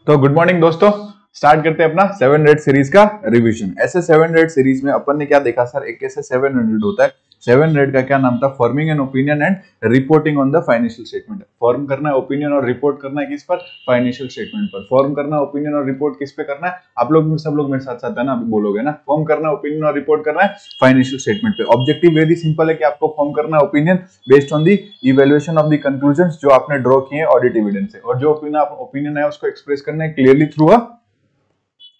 तो good morning दोस्तों। Start करते हैं अपना 700 सीरीज का रिवीजन। ऐसे 700 सीरीज में अपन ने क्या देखा सर, एक ऐसे 700 होता है। 700 का क्या नाम था? Forming an opinion and reporting on the financial statement. Form करना है ओपिनियन और रिपोर्ट करना है किस पर? फाइनेंशियल स्टेटमेंट पर। फॉर्म करना है ओपिनियन और रिपोर्ट किस पे करना है? आप लोग सब लोग मेरे साथ साथ है ना, अभी बोलोगे ना। फॉर्म करना है ओपिनियन और रिपोर्ट करना है फाइनेंशियल स्टेटमेंट पे। ऑब्जेक्टिव वेरी सिंपल है कि आपको फॉर्म करना है opinion based on the evaluation of the conclusions जो आपने ड्रॉ किए हैं ऑडिट एविडेंस से, और जो ओपिनियन है उसको एक्सप्रेस करना है clearly through a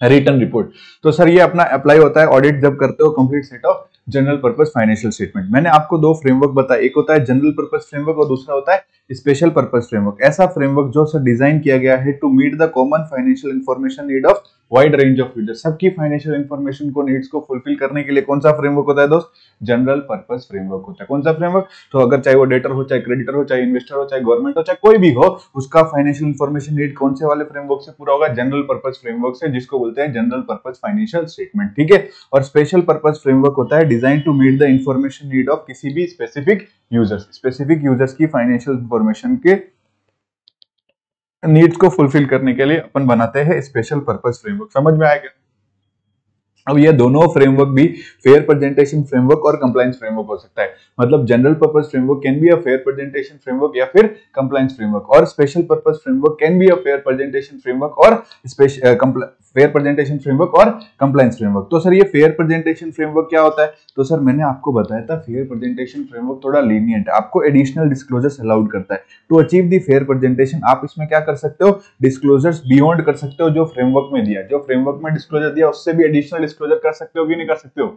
return report. तो सर ये अपना अप्लाई होता है ऑडिट जब करते हो complete set of general purpose financial statement. मैंने आपको दो फ्रेमवर्क बताया, एक होता है जनरल पर्पस फ्रेमवर्क और दूसरा होता है स्पेशल पर्पस फ्रेमवर्क। ऐसा फ्रेमवर्क जो सर डिजाइन किया गया है to meet the common financial information need of wide range of users. सबकी फाइनेंशियल इंफॉर्मेशन को नीड्स को फुलफिल करने के लिए कौन सा फ्रेमवर्क होता है दोस्त? जनरल पर्पस फ्रेमवर्क होता है। कौन सा फ्रेमवर्क? तो अगर चाहे वो डेटर हो, चाहे क्रेडिटर हो, चाहे इन्वेस्टर हो, चाहे गवर्नमेंट हो, चाहे कोई भी हो, उसका फाइनेंशियल इंफॉर्मेशन नीड कौन से वाले फ्रेमवर्क से पूरा होगा? जनरल पर्पस फ्रेमवर्क से, जिसको बोलते हैं जनरल पर्पस फाइनेंशियल स्टेटमेंट। ठीक है। और स्पेशल पर्पस फ्रेमवर्क होता है design to meet the information need of किसी भी स्पेसिफिक यूजर्स की फाइनेंशियल इंफॉर्मेशन के नीड्स को फुलफिल करने के लिए अपन बनाते हैं स्पेशल पर्पस फ्रेमवर्क। समझ में आएगा? अब ये दोनों फ्रेमवर्क भी फेयर प्रेजेंटेशन फ्रेमवर्क और कंप्लायंस फ्रेमवर्क हो सकता है। मतलब general purpose framework can be a fair presentation framework या फिर कंप्लायंस फ्रेमवर्क, और special purpose framework can be a fair presentation framework और फेयर प्रेजेंटेशन फ्रेमवर्क और कंप्लायंस फ्रेमवर्क। तो सर ये फेयर प्रेजेंटेशन फ्रेमवर्क क्या होता है? तो सर मैंने आपको बताया था फेयर प्रेजेंटेशन फ्रेमवर्क थोड़ा लीनियंट है, आपको एडिशनल डिस्क्लोजर्स अलाउड करता है। To achieve the fair presentation आप इसमें क्या कर सकते हो? डिस्क्लोजर्स बियॉन्ड कर सकते हो जो फ्रेमवर्क में दिया, जो फ्रेमवर्क में डिस्क्लोजर दिया उससे भी एडिशनल डिस्क्लोजर कर सकते हो कि नहीं कर सकते हो?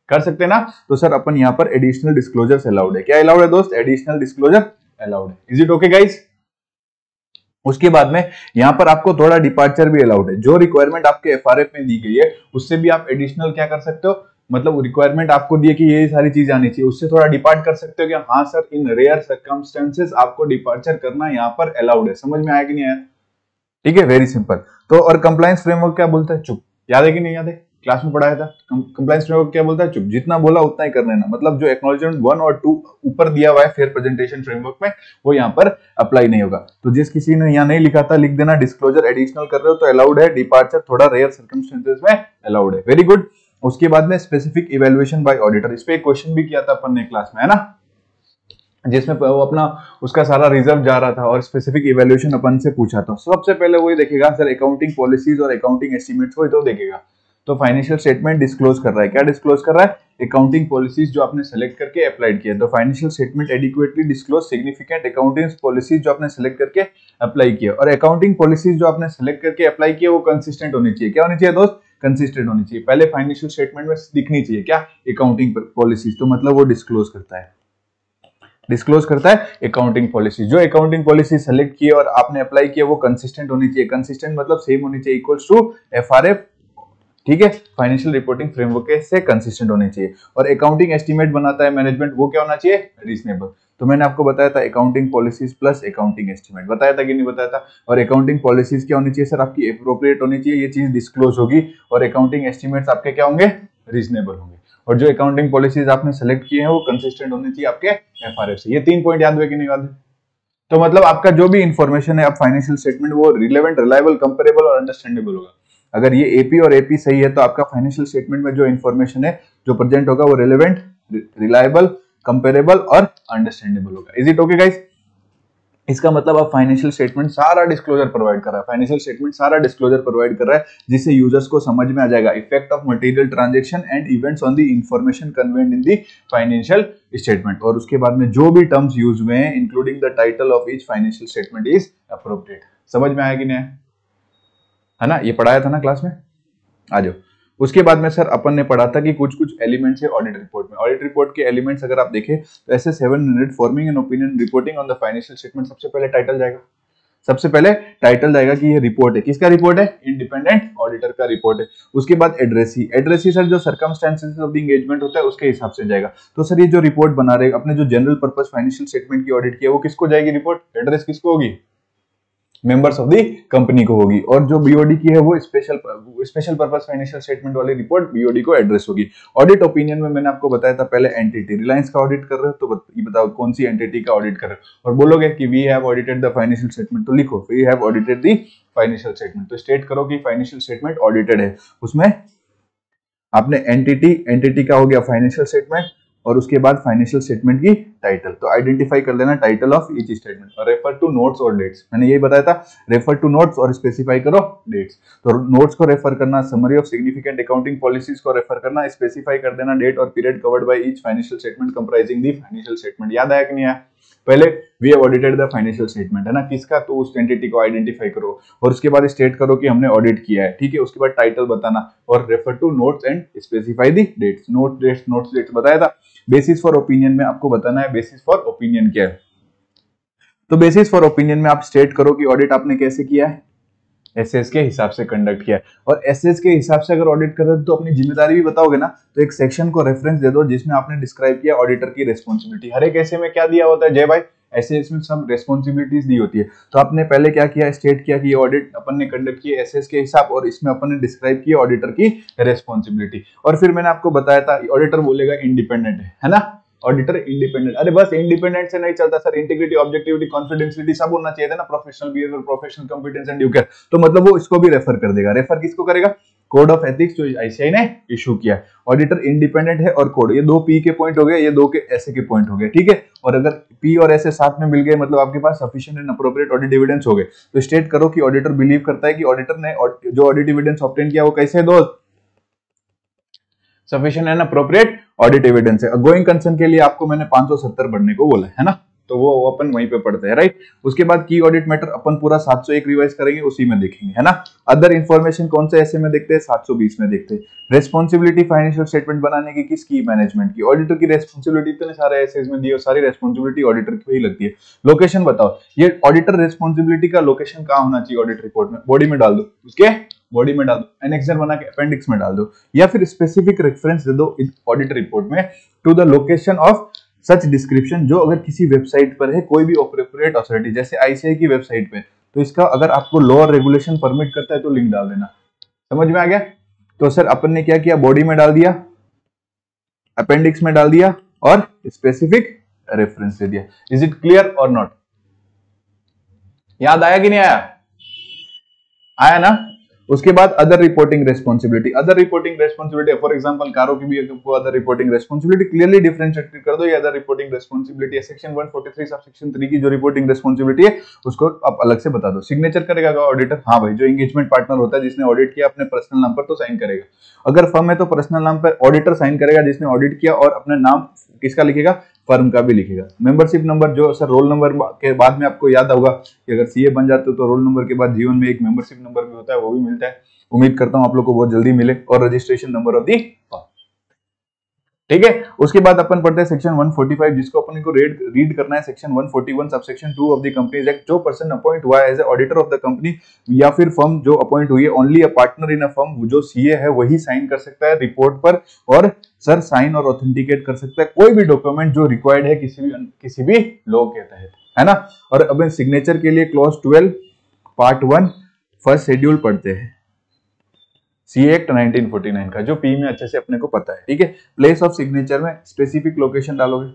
कर सकते हैं ना। तो सर अपन यहाँ पर एडिशनल डिस्क्लोजर्स अलाउड है। क्या अलाउड है दोस्त? एडिशनल डिस्क्लोजर अलाउड है। Is it okay guys? उसके बाद में यहां पर आपको थोड़ा डिपार्चर भी अलाउड है। जो रिक्वायरमेंट आपके एफआरएफ में दी गई है उससे भी आप एडिशनल क्या कर सकते हो? मतलब रिक्वायरमेंट आपको दी है कि ये सारी चीज आनी चाहिए, उससे थोड़ा डिपार्ट कर सकते हो कि हाँ सर इन रेयर सर्कमस्टेंसेस आपको डिपार्चर करना यहाँ पर अलाउड है। समझ में आया कि नहीं आया? ठीक है, वेरी सिंपल। तो और कंप्लायंस फ्रेमवर्क क्या बोलता है? चुप। याद है कि नहीं याद है? क्लास में पढ़ाया था। कंप्लायंस फ्रेमवर्क क्या बोलता है? चुप। जितना बोला उतना ही कर लेना। मतलब जो एक्नॉलेजमेंट 1 और 2 ऊपर दिया हुआ है फेयर प्रेजेंटेशन फ्रेमवर्क में, वो यहाँ पर अप्लाई नहीं होगा। तो जिस किसी ने यहाँ नहीं लिखा था लिख देना, डिस्क्लोजर एडिशनल कर रहे हो तो अलाउड है, डिपार्चर थोड़ा रेयर सर्कमस्टेंसेस में अलाउड है। Very good. उसके बाद में स्पेसिफिक इवैल्यूएशन बाय ऑडिटर, इस पे एक क्वेश्चन भी किया था अपन ने क्लास में, है ना, जिसमें वो अपना उसका सारा रिजर्व जा रहा था और स्पेसिफिक इवैल्यूएशन अपन से पूछा था। सबसे पहले वही देखेगा सर अकाउंटिंग पॉलिसीज और अकाउंटिंग एस्टिमेट्स को तो देखेगा। तो फाइनेंशियल स्टेटमेंट डिस्क्लोज कर रहा है, क्या डिस्क्लोज कर रहा है? अकाउंटिंग पॉलिसीज जो आपने सेलेक्ट करके अप्लाइड किया। तो financial statement adequately disclose significant accounting policies जो आपने सेलेक्ट करके अप्लाई किया, और अकाउंटिंग पॉलिसीज जो आपने सेलेक्ट करके अप्लाई किया वो कंसिस्टेंट होनी चाहिए। क्या होनी चाहिए दोस्त? कंसिस्टेंट होनी चाहिए। पहले फाइनेंशियल स्टेटमेंट में दिखनी चाहिए क्या? Accounting policies. तो मतलब वो डिस्क्लोज करता है, डिस्क्लोज करता है अकाउंटिंग पॉलिसी। जो अकाउंटिंग पॉलिसी सेलेक्ट की और आपने अप्लाई किया वो कंसिस्टेंट होनी चाहिए। कंसिस्टेंट मतलब सेम होनी चाहिए, इक्वल्स टू एफआरएफ। ठीक है, फाइनेंशियल रिपोर्टिंग फ्रेमवर्क से कंसिस्टेंट होनी चाहिए। और अकाउंटिंग एस्टीमेट बनाता है मैनेजमेंट, वो क्या होना चाहिए? रीजनेबल। तो मैंने आपको बताया था accounting policies plus accounting estimate, बताया था कि नहीं बताया था? और अकाउंटिंग पॉलिसीज क्या होनी चाहिए सर? आपकी एप्रोप्रिएट होनी चाहिए, ये चीज डिस्क्लोज होगी। और अकाउंटिंग एस्टीमेट्स आपके क्या होंगे? रीजनेबल होंगे। और जो अकाउंटिंग पॉलिसीज आपने सेलेक्ट किए हैं वो कंसिस्टेंट होनी चाहिए आपके एफआरएफ से। ये 3 पॉइंट याद हुए कि नहीं याद है? तो मतलब आपका जो भी इंफॉर्मेशन है आप फाइनेंशियल स्टेटमेंट वो रिलेवेंट, रिलायबल, कंपेरेबल और अंडरस्टैंडेबल होगा। अगर ये एपी और एपी सही है तो आपका फाइनेंशियल स्टेटमेंट में जो इंफॉर्मेशन है जो प्रेजेंट होगा वो रिलेवेंट, रिलायबल, कंपेरेबल और अंडरस्टैंडेबल होगा। Is it okay guys? इसका मतलब आप फाइनेंशियल स्टेटमेंट सारा डिस्क्लोजर प्रोवाइड कर रहा है, फाइनेंशियल स्टेटमेंट सारा डिस्क्लोजर प्रोवाइड कर रहा है, जिससे यूजर्स को समझ में आ जाएगा effect of material transaction and events on the information convent in the financial statement. और उसके बाद में जो भी टर्म्स यूज हुए हैं including the title of each financial statement is appropriate. समझ में आया कि नहीं? है ना, ये पढ़ाया था ना क्लास में? आ जाओ। उसके बाद में सर अपन ने पढ़ा था कि कुछ कुछ एलिमेंट्स है ऑडिट रिपोर्ट में। ऑडिट रिपोर्ट के एलिमेंट्स अगर आप देखें तो ऐसे 700 forming an opinion reporting on the financial statement. सबसे पहले टाइटल जाएगा, सबसे पहले टाइटल जाएगा कि ये रिपोर्ट है, किसका रिपोर्ट है? इंडिपेंडेंट ऑडिटर का रिपोर्ट है। उसके बाद एड्रेसी, एड्रेसी सर जो सर्कमस्टेंसेस ऑफ द एंगेजमेंट होता है उसके हिसाब से जाएगा। तो सर ये जो रिपोर्ट बना रहे अपने जो जनरल पर्पस फाइनेंशियल स्टेटमेंट की ऑडिट किया वो किसको जाएगी रिपोर्ट? एड्रेस किसको होगी? मेंबर्स ऑफ द कंपनी को होगी, और जो बीओडी की है वो स्पेशल पर्पस फाइनेंशियल स्टेटमेंट वाली रिपोर्ट बीओडी को एड्रेस होगी। ऑडिट ओपिनियन में मैंने आपको बताया था पहले एंटिटी, रिलायंस का ऑडिट कर रहे हो तो ये बताओ कौन सी एंटिटी का ऑडिट कर रहे हो, और बोलोगे कि we have audited the financial statement, तो लिखो we have audited the financial statement, तो स्टेट करो कि फाइनेंशियल स्टेटमेंट ऑडिटेड है। उसमें आपने एंटिटी का हो गया फाइनेंशियल स्टेटमेंट, और उसके बाद फाइनेंशियल स्टेटमेंट की टाइटल, तो आइडेंटिफाई कर लेना टाइटल ऑफ ईच स्टेटमेंट, और रेफर टू नोट्स और डेट्स, मैंने यही बताया था, रेफर टू नोट्स और स्पेसिफाई करो डेट्स। तो नोट्स को रेफर करना, summary of significant accounting policies को रेफर करना, स्पेसिफाई कर देना डेट और period covered by each financial statement comprising the financial statement. याद आया कि नहीं आया? पहले we have audited the financial statement है ना, किसका, तो उस एंटिटी को आइडेंटिफाई करो, और उसके बाद स्टेट करो कि हमने ऑडिट किया है, ठीक है। उसके बाद टाइटल बताना, और refer to notes and specify the dates, notes dates बताया था। बेसिस फॉर ओपिनियन में आपको बताना है बेसिस फॉर ओपिनियन क्या है, तो बेसिस फॉर ओपिनियन में आप स्टेट करो कि ऑडिट आपने कैसे किया है, एसएस के हिसाब से कंडक्ट किया है, और एसएस के हिसाब से अगर ऑडिट कर रहे हो तो अपनी जिम्मेदारी भी बताओगे ना, तो एक सेक्शन को रेफरेंस दे दो जिसमें आपने डिस्क्राइब किया ऑडिटर की रेस्पॉन्सिबिलिटी। हर एक ऐसे में क्या दिया होता है जय भाई, ऐसे इसमें सब रेस्पॉन्सिबिलिटीज दी होती है, तो आपने पहले क्या किया, स्टेट किया कि ये ऑडिट अपन ने कंडक्ट किया एसएस के हिसाब, और इसमें अपन ने डिस्क्राइब किया ऑडिटर की रेस्पॉन्सिबिलिटी। और फिर मैंने आपको बताया था ऑडिटर बोलेगा इंडिपेंडेंट है ना, ऑडिटर इंडिपेंडेंट, अरे बस इंडिपेंडेंट से नहीं चलता सर, इंटीग्रिटी, ऑब्जेक्टिविटी, कॉन्फिडेंशियलिटी सब होना चाहिए था ना, professional behaviour, professional competence and due care, तो मतलब वो इसको भी रेफर कर देगा। रेफर किसको करेगा, कोड ऑफ एथिक्स जो आईसीआई ने इशू किया है। ऑडिटर इंडिपेंडेंट है और कोड, ये दो पी के पॉइंट हो गए, ये दो के ऐसे के पॉइंट हो गए, ठीक है। और अगर पी और ऐसे साथ में मिल गए मतलब आपके पास sufficient and appropriate audit evidence हो गए, तो स्टेट करो कि ऑडिटर बिलीव करता है कि ऑडिटर ने जो ऑडिट एविडेंस ऑब्टेन किया वो कैसे दोस्त, sufficient and appropriate audit evidence है। गोइंग कंसर्न के लिए आपको मैंने 570 पढ़ने को बोला है ना, तो वो अपन वहीं पे पढ़ते हैं, राइट। उसके बाद की ऑडिट मैटर अपन पूरा 701 रिवाइज करेंगे, उसी में देखेंगे है ना। अदर इन्फॉर्मेशन कौन से ऐसे में देखते हैं, 720 में देखते हैं। रेस्पॉन्सिबिलिटी फाइनेंशियल स्टेटमेंट बनाने की किसकी, मैनेजमेंट की। ऑडिटर की रेस्पॉन्सिबिलिटी इतने सारे ऐसे में दी और सारी रेस्पॉन्सिबिलिटी ऑडिटर की ही लगती है। लोकेशन बताओ, ये ऑडिटर रेस्पॉन्सिबिलिटी का लोकेशन कहाँ होना चाहिए ऑडिट रिपोर्ट में, बॉडी में डाल दो, उसके बॉडी में डाल दो, एनेक्सर बना के अपेंडिक्स में डाल दो, या फिर स्पेसिफिक रेफरेंस दे दो ऑडिट रिपोर्ट में to the location of such description, जो अगर किसी वेबसाइट पर है, कोई भी अप्रोप्रिएट अथॉरिटी जैसे आईसीआई की वेबसाइट पे, तो इसका अगर आपको लॉ और रेगुलेशन परमिट करता है तो लिंक डाल देना। समझ में आ गया? तो सर अपन ने क्या किया, बॉडी में डाल दिया, अपेंडिक्स में डाल दिया, और स्पेसिफिक रेफरेंस दे दिया। इज इट क्लियर और नॉट? याद आया कि नहीं आया? आया ना। उसके बाद other reporting responsibility, other reporting responsibility for example कारो की भी other reporting responsibility clearly differentiate कर दो, ये अदर रिपोर्टिंग रेस्पॉन्सिबिलिटी है। सेक्शन 143 सब सेक्शन 3 की जो रिपोर्टिंग रेस्पॉन्सिबिलिटी है उसको आप अलग से बता दो। सिग्नेचर करेगा ऑडिटर, हाँ भाई, जो एंगेजमेंट पार्टनर होता है जिसने ऑडिट किया अपने पर्सनल नाम पर तो साइन करेगा। अगर फर्म है तो पर्सनल नाम पर ऑडिटर साइन करेगा जिसने ऑडिट किया, और अपना नाम किसका लिखेगा, फर्म का भी लिखेगा। मेंबरशिप नंबर, जो सर रोल नंबर के बाद में आपको याद होगा कि अगर सीए बन जाते हो तो रोल नंबर के बाद जीवन में एक मेंबरशिप नंबर भी होता है, वो भी मिलता है। उम्मीद करता हूं आप लोग को बहुत जल्दी मिले। और registration number of the firm, ठीक है। उसके बाद अपन पढ़ते हैं सेक्शन 145, जिसको अपन को रीड करना है। Section 141 subsection 2 of the companies act, जो पर्सन अपॉइंट हुआ है as a auditor of the company या फिर फर्म जो अपॉइंट हुई है, only a partner in a firm, जो सीए है वही साइन कर सकता है रिपोर्ट पर, और सर साइन और ऑथेंटिकेट कर सकता है कोई भी डॉक्यूमेंट जो रिक्वायर्ड है किसी भी लॉ के तहत, है ना। और अब सिग्नेचर के लिए क्लॉज 12 पार्ट 1 फर्स्ट शेड्यूल पढ़ते हैं, सी एक्ट 1949 का, जो पी में अच्छे से अपने को पता है, ठीक है। प्लेस ऑफ सिग्नेचर में स्पेसिफिक लोकेशन डालोगे,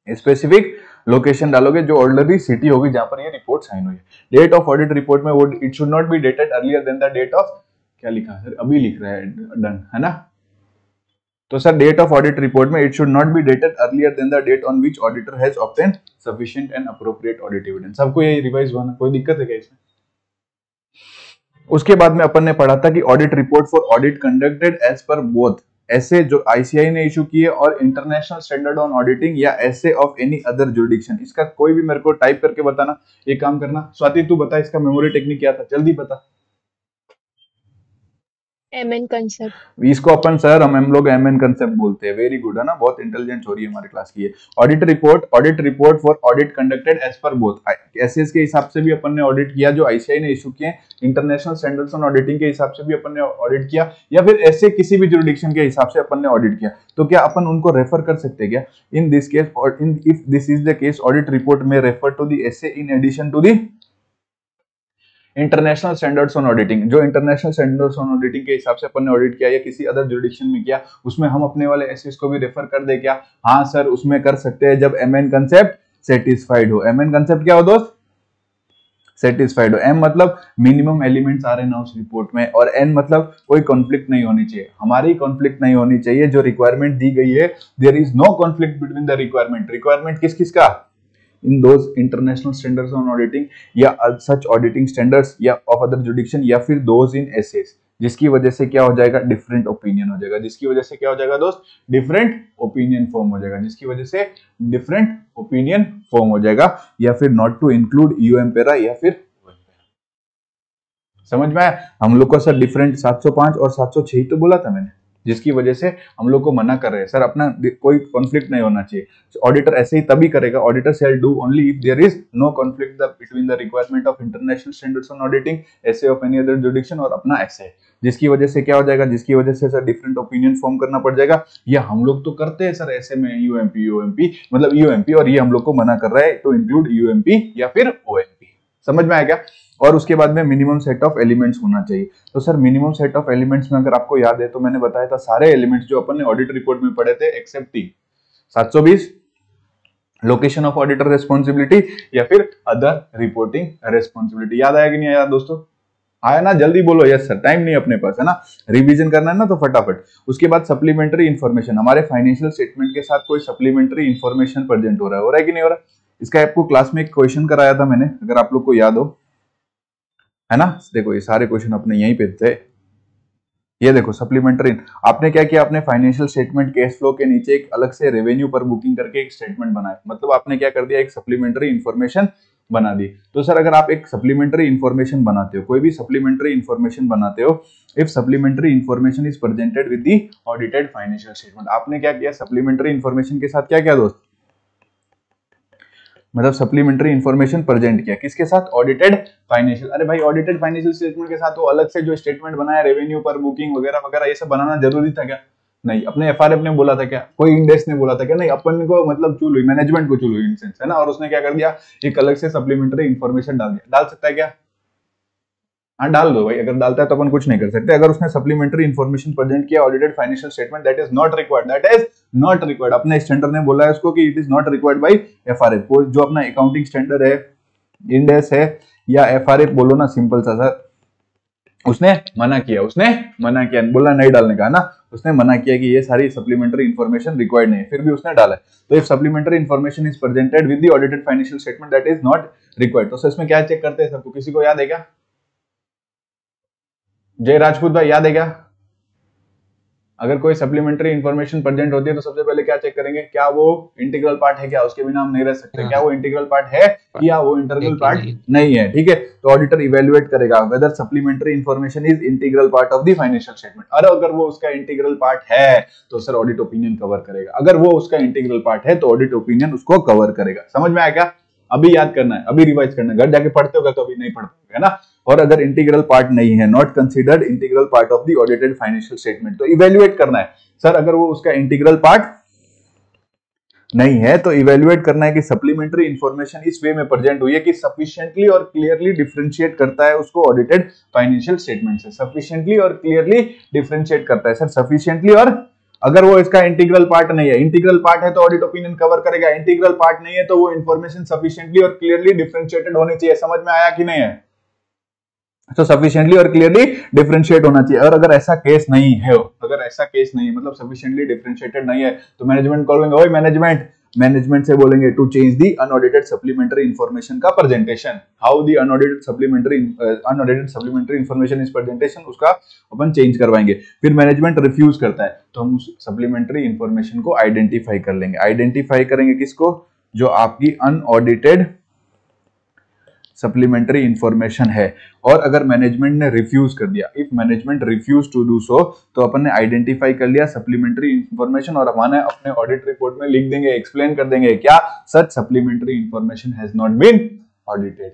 स्पेसिफिक लोकेशन डालोगे जो ऑर्डिनरी सिटी होगी जहां पर ये रिपोर्ट साइन हुई है। डेट ऑफ ऑडिट रिपोर्ट में वो it should not be dated earlier than the date of, क्या लिखा है अभी लिख रहा है डन, है ना। तो sir date of audit report में it should not be dated earlier than the date on which auditor has obtain sufficient and appropriate audit evidence. सबको ये रिवाइज होना, कोई दिक्कत है क्या इसमें? उसके बाद में अपन ने पढ़ा था कि audit report for audit conducted as per both ऐसे जो आईसीआई ने इशू किए और इंटरनेशनल स्टैंडर्ड ऑन ऑडिटिंग या ऐसे ऑफ एनी अदर जुरिडिक्शन, इसका कोई भी मेरे को टाइप करके बताना। एक काम करना स्वाति, तू बता इसका मेमोरी टेक्निक क्या था, जल्दी बता। एमएन कंसेप्ट, इसको अपन सर हम लोग एमएन कंसेप्ट बोलते हैं। वेरी गुड, है ना, बहुत इंटेलिजेंट हो रही है हमारी क्लास की। Audit report for audit conducted as per both, SS के हिसाब से भी अपन ने ऑडिट किया जो आईसीआई ने इशू किए, इंटरनेशनल स्टैंडर्ड्स ऑन ऑडिटिंग के हिसाब से भी अपन ने ऑडिट किया, या फिर ऐसे किसी भी जुरिडिक्शन के हिसाब से अपन ने ऑडिट किया, तो क्या अपन उनको रेफर कर सकते हैं क्या? In this case, if this is the case, audit report में refer to the essay in addition to the international standards on auditing, जो इंटरनेशनल स्टैंडर्ड्स ऑन ऑडिटिंग के हिसाब से अपन ने ऑडिट किया या किसी अदर जुरिडिक्शन में किया, उसमें हम अपने वाले एसेस को भी रेफर कर दे क्या? हाँ सर, उसमें कर सकते हैं जब एमएन कंसेप्ट सेटिस्फाइड हो। एमएन कंसेप्ट क्या हो दोस्त? सेटिस्फाइड हो। एम मतलब मिनिमम एलिमेंट्स आ रहे ना उस रिपोर्ट में, और एन मतलब कोई कॉन्फ्लिक्ट नहीं होनी चाहिए, हमारी कॉन्फ्लिक्ट नहीं होनी चाहिए, जो रिक्वायरमेंट दी गई है there is no conflict between the requirement. Requirement किस किस का? In those international standards on auditing या सच ऑडिटिंग स्टैंडर्ड्स या ऑफ अदर जुडिक्शन या फिर दोज इन एसेस, जिसकी वजह से क्या हो जाएगा? डिफरेंट ओपिनियन हो जाएगा। जिसकी वजह से क्या हो जाएगा दोस्त? डिफरेंट ओपिनियन फॉर्म हो जाएगा। जिसकी वजह से डिफरेंट ओपिनियन फॉर्म हो जाएगा, या फिर नॉट टू इंक्लूड यूएम पेरा या फिर, समझ में आया? हम लोग को सर डिफरेंट 705 और 706 तो बोला था मैंने, जिसकी वजह से हम लोग को मना कर रहे हैं सर, अपना कोई कॉन्फ्लिक्ट नहीं होना चाहिए। ऑडिटर ऐसे ही तभी करेगा, auditor shall do only if there is no conflict between the requirement of international standards on auditing, SAs of any other jurisdiction और अपना ऐसे। जिसकी वजह से क्या हो जाएगा? जिसकी वजह से सर डिफरेंट ओपिनियन फॉर्म करना पड़ जाएगा। या हम लोग तो करते हैं सर ऐसे में यूएमपी यूएमपी मतलब यूएमपी, और ये हम लोग को मना कर रहा है टू इंक्लूड यूएमपी या फिर ओएमपी। समझ में आया क्या? और उसके बाद में मिनिमम सेट ऑफ एलिमेंट्स होना चाहिए। तो sir minimum set of elements में अगर आपको याद है तो मैंने बताया था सारे एलिमेंट्स जो अपन ने ऑडिट रिपोर्ट में पढ़े थे except 720 location of auditor responsibility या फिर अदर रिपोर्टिंग रेस्पॉन्सिबिलिटी। याद आया कि नहीं आया दोस्तों? आया ना? जल्दी बोलो यस सर, टाइम नहीं अपने पास है ना, रिवीजन करना है ना, तो फटाफट। उसके बाद सप्लीमेंट्री इन्फॉर्मेशन, हमारे फाइनेंशियल स्टेटमेंट के साथ कोई सप्लीमेंट्री इन्फॉर्मेशन प्रेजेंट हो रहा है कि नहीं हो रहा? इसका आपको क्लास में एक क्वेश्चन कराया था मैंने, अगर आप लोग को याद हो, है ना? देखो ये सारे क्वेश्चन अपने यहीं पे थे। ये देखो सप्लीमेंट्री, आपने क्या किया? अपने फाइनेंशियल स्टेटमेंट कैश फ्लो के नीचे एक अलग से रेवेन्यू पर बुकिंग करके एक स्टेटमेंट बनाया, मतलब आपने क्या कर दिया? एक सप्लीमेंट्री इन्फॉर्मेशन बना दी। तो सर अगर आप एक सप्लीमेंट्री इन्फॉर्मेशन बनाते हो, कोई भी सप्लीमेंट्री इन्फॉर्मेशन बनाते हो, if supplementary information is presented with the audited financial statement, आपने क्या किया? सप्लीमेंट्री इन्फॉर्मेशन के साथ क्या किया दोस्त? मतलब सप्लीमेंट्री इन्फॉर्मेशन प्रेजेंट किया किसके साथ? Audited financial. अरे भाई ऑडिटेड फाइनेंशियल स्टेटमेंट के साथ वो अलग से जो स्टेटमेंट बनाया रेवेन्यू पर बुकिंग वगैरह वगैरह, ये सब बनाना जरूरी था क्या? नहीं। अपने एफआरएफ ने बोला था क्या? कोई इंडेक्स ने बोला था क्या? नहीं। अपन को मतलब चूल हुई, मैनेजमेंट को चूल हुई इन सेंस, है ना? और उसने क्या कर दिया? एक अलग से सप्लीमेंट्री इन्फॉर्मेशन डाल दिया। डाल सकता है क्या? हाँ डाल दो भाई, अगर डालता है तो अपन कुछ नहीं कर सकते। अगर उसने सप्लीमेंट्री इन्फॉर्मेशन प्रेजेंट किया audited financial statement, that is not required, that is not required. अपने स्टैंडर्ड ने बोला है उसको कि it is not required by FRF. जो अपना अकाउंटिंग स्टैंडर्ड है, इंडेक्स है या एफआरएफ बोलो ना, सिंपल सा सर, उसने मना किया, बोला नहीं डालने का, है ना? उसने मना किया कि ये सारी सप्लीमेंट्री इन्फॉर्मेशन रिक्वायर्ड नहीं है, फिर भी उसने डाला है। तो if supplementary information is presented with the audited financial statement, that is not required. तो इसमें क्या चेक करते हैं सबको? किसी को याद है क्या? जय राजपूत भाई याद है क्या? अगर कोई सप्लीमेंट्री इन्फॉर्मेशन प्रेजेंट होती है तो सबसे पहले क्या चेक करेंगे? क्या वो इंटीग्रल पार्ट है क्या? उसके बिना हम नहीं रह सकते। क्या वो इंटीग्रल पार्ट है या वो इंटीग्रल पार्ट नहीं है? ठीक है, तो ऑडिटर इवेल्युएट करेगा whether supplementary information is integral part of the financial statement. अगर वो उसका इंटीग्रल पार्ट है तो सर ऑडिट ओपिनियन कवर करेगा। अगर वो उसका इंटीग्रल पार्ट है तो ऑडिट ओपिनियन उसको कवर करेगा। समझ में आया क्या? अभी याद करना है, अभी रिवाइज करना है, घर जाके पढ़ते होगा, कभी नहीं पढ़ते, है ना? और अगर इंटीग्रल पार्ट नहीं है, not considered integral part of the audited financial statement, तो इवेल्युएट करना है सर। अगर वो उसका इंटीग्रल पार्ट नहीं है तो इवेल्युएट करना है कि सप्लीमेंट्री इंफॉर्मेशन इस वे में प्रेजेंट हुई है कि सफिशिएंटली और क्लियरली डिफरेंशिएट करता है उसको ऑडिटेड फाइनेंशियल स्टेटमेंट से। सफिशिएंटली और क्लियरली डिफरेंशिएट करता है सर, सफिशिएंटली। और अगर वो इसका इंटीग्रल पार्ट नहीं है, इंटीग्रल पार्ट है तो ऑडिट ओपिनियन कवर करेगा, इंटीग्रल पार्ट नहीं है तो वो इंफॉर्मेशन सफिशिएंटली और क्लियरली डिफरेंशिएटेड होनी चाहिए। समझ में आया कि नहीं है? तो सफिशिएंटली और क्लियरली डिफरेंशिएट होना चाहिए। और अगर ऐसा केस नहीं है, मतलब सफिशिएंटली डिफरेंशिएटेड नहीं है, तो मैनेजमेंट को बोलेंगे, ओए मैनेजमेंट से बोलेंगे to change the unaudited supplementary information का presentation. How the unaudited supplementary information is presentation, उसका अपन चेंज करवाएंगे। फिर मैनेजमेंट रिफ्यूज करता है तो हम उस सप्लीमेंट्री इन्फॉर्मेशन को आइडेंटिफाई कर लेंगे। आइडेंटिफाई करेंगे किसको? जो आपकी अनऑडिटेड सप्लीमेंट्री इंफॉर्मेशन है। और अगर मैनेजमेंट ने रिफ्यूज कर दिया, if management refuse to do so, तो अपन ने आइडेंटिफाई कर लिया सप्लीमेंट्री इंफॉर्मेशन और हमारे अपने ऑडिट रिपोर्ट में लिख देंगे, एक्सप्लेन कर देंगे क्या? Such supplementary information has not been audited.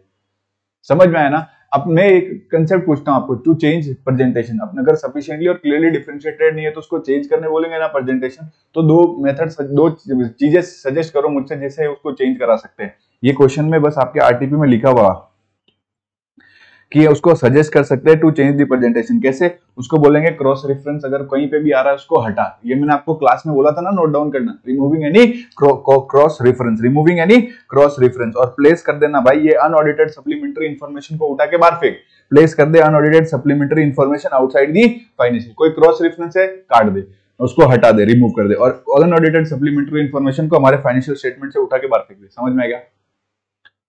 समझ में आया ना? अब मैं एक कंसेप्ट पूछता हूं आपको, टू चेंज प्रेजेंटेशन। अपने अगर सफिशिएंटली और क्लियरली डिफरेंशिएटेड नहीं है तो उसको चेंज करने बोलेंगे ना प्रेजेंटेशन, तो दो चीजें सजेस्ट करो मुझसे जिससे उसको चेंज करा सकते हैं। ये क्वेश्चन में बस आपके आरटीपी में लिखा हुआ कि उसको सजेस्ट कर सकते हैं टू चेंज द प्रेजेंटेशन। कैसे? उसको बोलेंगे क्रॉस रेफरेंस अगर कहीं पे भी आ रहा है उसको हटा। ये मैंने आपको क्लास में बोला था ना, नोट डाउन करना। Removing any cross reference, removing any cross reference, और प्लेस कर देना भाई ये अनऑडिटेड सप्लीमेंट्री इन्फॉर्मेशन को उठा के बाहर फेंक। प्लेस कर दे unaudited supplementary information outside the financial. कोई क्रॉस रेफरेंस है काट दे, उसको हटा दे, रिमूव कर दे, और अनऑडिटेड सप्लीमेंट्री इन्फॉर्मेशन को हमारे फाइनेंशियल स्टेटमेंट से उठा के बाहर फेंक दे। समझ में आएगा?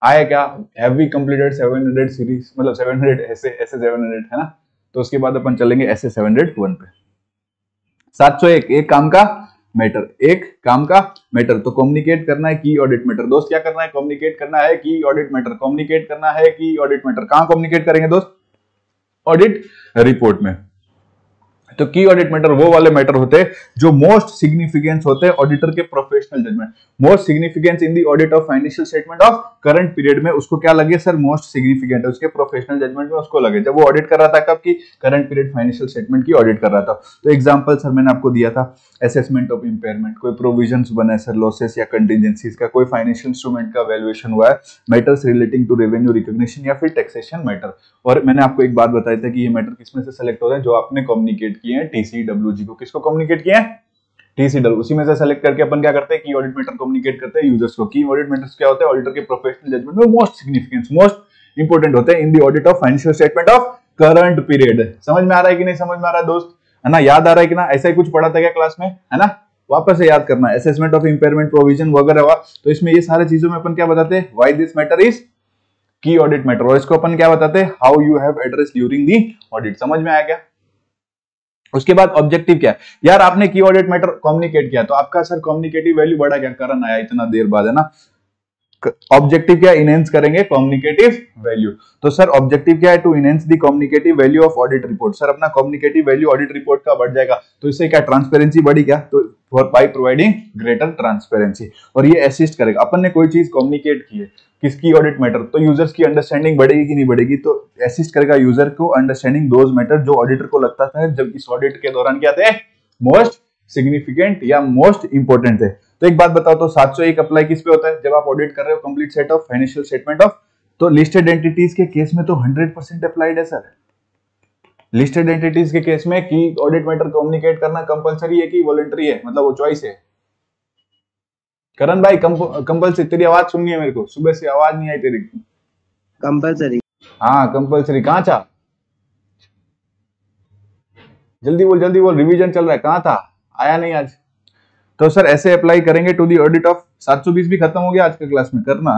आया क्या? हैव वी कंप्लीटेड 700 सीरीज, मतलब 700 ऐसे 700 है ना। तो उसके बाद अपन चलेंगे ऐसे 701 पे। 701 एक काम का मैटर, एक काम का मैटर। तो कम्युनिकेट करना है की ऑडिट मैटर। दोस्त क्या करना है? कम्युनिकेट करना है की ऑडिट मैटर, कम्युनिकेट करना है की ऑडिट मैटर। कहां कम्युनिकेट करेंगे दोस्त? ऑडिट रिपोर्ट में। तो की ऑडिट मैटर वो वाले मैटर होते हैं जो मोस्ट सिग्निफिकेंस होते हैं ऑडिटर के professional judgement. Most significance in the audit of financial statement of current period में उसको क्या लगे? सर मोस्ट सिग्निफिकेंट है, उसके प्रोफेशनल जजमेंट में उसको लगे जब वो ऑडिट कर रहा था। कब की? करंट पीरियड फाइनेंशियल स्टेटमेंट की ऑडिट कर रहा था। तो एग्जांपल सर मैंने आपको दिया था, असेसमेंट ऑफ इंपेयरमेंट, कोई प्रोविजंस बना है सर लॉसेस या कंटिजेंसीज का, कोई फाइनेंशियल इंस्ट्रूमेंट का वैल्यूएशन हुआ है, matters relating to revenue recognition या फिर टैक्सेशन मैटर। और मैंने आपको एक बात बताई थी कि ये मैटर किसमें से सेलेक्ट हो रहे हैं? जो आपने कम्युनिकेट किए हैं टीसीडब्ल्यूजी को। किसको कम्युनिकेट किए हैं? टीसीडब्ल्यू। उसी में से सेलेक्ट करके अपन क्या करते हैं? की ऑडिट मैटर कम्युनिकेट करते हैं यूजर्स को। की ऑडिट मैटर्स क्या होते हैं? ऑडिटर के प्रोफेशनल जजमेंट में मोस्ट सिग्निफिकेंस, मोस्ट इंपोर्टेंट होते हैं इन the audit of financial statement of current period. समझ में आ रहा है कि नहीं समझ में आ रहा है दोस्त? है ना? याद आ रहा है कि ना? ऐसा ही कुछ पढ़ा था क्या क्लास में? है ना? वापस से याद करना है। असेसमेंट ऑफ इंपेयरमेंट, प्रोविजन वगैरह हुआ, तो इसमें ये सारी चीजों में अपन क्या बताते हैं? व्हाई दिस मैटर इज की ऑडिट मैटर। और इसको अपन क्या बताते हैं? How you have address during the audit. समझ में आया क्या? उसके बाद ऑब्जेक्टिव क्या है? यार आपने की ऑडिट मैटर कम्युनिकेट किया तो आपका सर कम्युनिकेटिव वैल्यू बढ़ा क्या? कारण आया इतना देर बाद, है ना। ऑब्जेक्टिव क्या? इनहेंस करेंगे कम्युनिकेटिव वैल्यू। तो सर ऑब्जेक्टिव क्या है? To enhance the communicative value of audit report. Sir अपना कम्युनिकेटिव वैल्यू ऑडिट रिपोर्ट का बढ़ जाएगा, तो इससे क्या ट्रांसपेरेंसी बढ़ी क्या? तो for by providing greater transparency. और ये असिस्ट करेगा। अपन ने कोई चीज कम्युनिकेट की है, किसकी ऑडिट मैटर, तो यूजर्स की अंडरस्टैंडिंग बढ़ेगी कि नहीं बढ़ेगी? तो असिस्ट करेगा यूजर को अंडरस्टैंडिंग दोज मैटर जो ऑडिटर को लगता था जब इस ऑडिट के दौरान क्या थे? मोस्ट सिग्निफिकेंट या मोस्ट इंपोर्टेंट थे। तो एक बात बताओ, तो 701 अप्लाई किस पे होता है? जब आप ऑडिट कर रहे हो complete set of financial statement of, तो लिस्टेड एंटिटीज के केस में तो 100% अप्लाइड है सर। लिस्टेड एंटिटीज के केस में की ऑडिट मैटर कम्युनिकेट करना कंपलसरी है कि वॉलंटरी है, मतलब वो चॉइस है? करण भाई कंपलसरी। तेरी आवाज सुननी है मेरे को, सुबह से आवाज नहीं आई तेरी। कंपलसरी। हाँ कंपलसरी। कहां था? जल्दी बोल, रिवीजन चल रहा है। कहां था? आया नहीं आज? तो सर ऐसे अप्लाई करेंगे टू दी ऑडिट ऑफ 720 भी खत्म हो गया आज के क्लास में करना।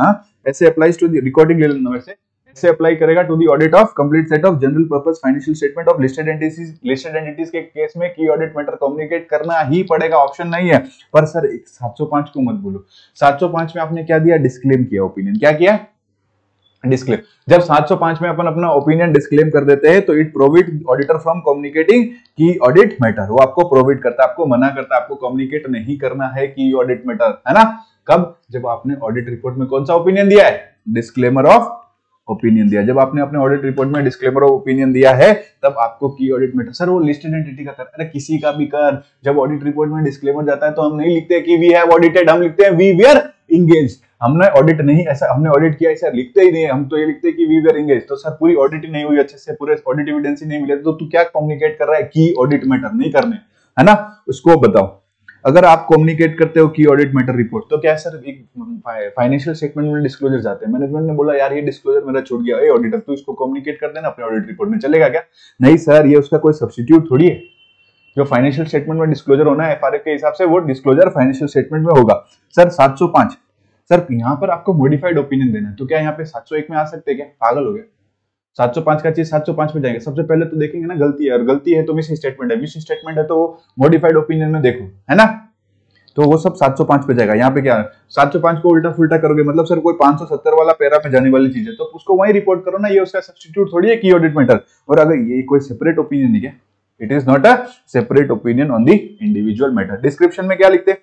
ऐसे अप्लाइज टू दी रिकॉर्डिंग ले लेना वैसे। ऐसे अप्लाई करेगा to the audit of complete set of general purpose financial statement of listed entities के केस में की ऑडिट मैटर कम्युनिकेट करना ही पड़ेगा, ऑप्शन नहीं है। पर सर 705 को मत भूलो। 705 में आपने क्या दिया? डिस्क्लेम किया ओपिनियन। क्या किया? डिस्क्लेम। जब 705 में अपन अपना ओपिनियन डिस्क्लेम कर देते हैं तो it prohibit auditor from communicating key audit matter. वो आपको प्रोहिबिट करता है, आपको मना करता है, आपको कम्युनिकेट नहीं करना है की ऑडिट मैटर, है ना। कब? जब आपने ऑडिट रिपोर्ट में कौन सा ओपिनियन दिया है? डिस्क्लेमर ऑफ ओपिनियन दिया। जब आपने अपने ऑडिट रिपोर्ट में डिस्क्लेमर ऑफ ओपिनियन दिया है तब आपको की ऑडिट मैटर। सर वो लिस्टेड एंटिटी का कर, अरे किसी का भी कर। जब ऑडिट रिपोर्ट में डिस्क्लेमर जाता है तो हम नहीं लिखते कि वी हैव ऑडिटेड, हम लिखते हैं वी वेयर इंगेज्ड। हमने ऑडिट नहीं, ऐसा हमने ऑडिट किया ऐसा लिखते ही नहीं है, हम तो ये लिखते हैं कि वी वेयर इंगेज्ड। तो सर पूरी ऑडिट ही नहीं हुई अच्छे से, पूरे ऑडिट एविडेंस ही नहीं मिले, तो तू क्या कम्युनिकेट कर रहा है? की ऑडिट मैटर नहीं करने, है ना। उसको बताओ। अगर आप कम्युनिकेट करते हो की ऑडिट मैटर रिपोर्ट तो क्या है सर? एक फाइनेंशियल स्टेटमेंट में डिस्क्लोजर जाते हैं, मैनेजमेंट ने बोला यार ये डिस्क्लोजर मेरा छूट गया, ए ऑडिटर तू इसको कम्युनिकेट कर देना अपने ऑडिट रिपोर्ट में, चलेगा क्या? नहीं सर, ये उसका कोई सब्स्टिट्यूट थोड़ी है। जो फाइनेंशियल स्टेटमेंट में डिस्क्लोजर होना है एफआरए के हिसाब से, वो डिस्क्लोजर फाइनेंशियल स्टेटमेंट में होगा। सर 705 सर यहाँ पर आपको मॉडिफाइड ओपिनियन देना है, तो क्या यहाँ पे 701 में आ सकते हैं क्या? पागल हो गए। 705 का चीज 705 में जाएंगे। सबसे पहले तो देखेंगे ना गलती है, और गलती है तो मिस स्टेटमेंट है, मिस स्टेटमेंट है तो मॉडिफाइड ओपिनियन में देखो, है ना। तो वो सब 705 पे जाएगा। यहाँ पे क्या है? 705 को उल्टा फुल्टा करोगे मतलब सर कोई 570 वाला पैरा में जाने वाली चीज है तो उसको वहीं रिपोर्ट करो ना, ये उसका सब्स्टिट्यूट थोड़ी है की ऑडिट मैटर। और अगर ये कोई सेपरेट ओपिनियन नहीं है, it is not a separate opinion on the individual matter. Description में क्या लिखते हैं?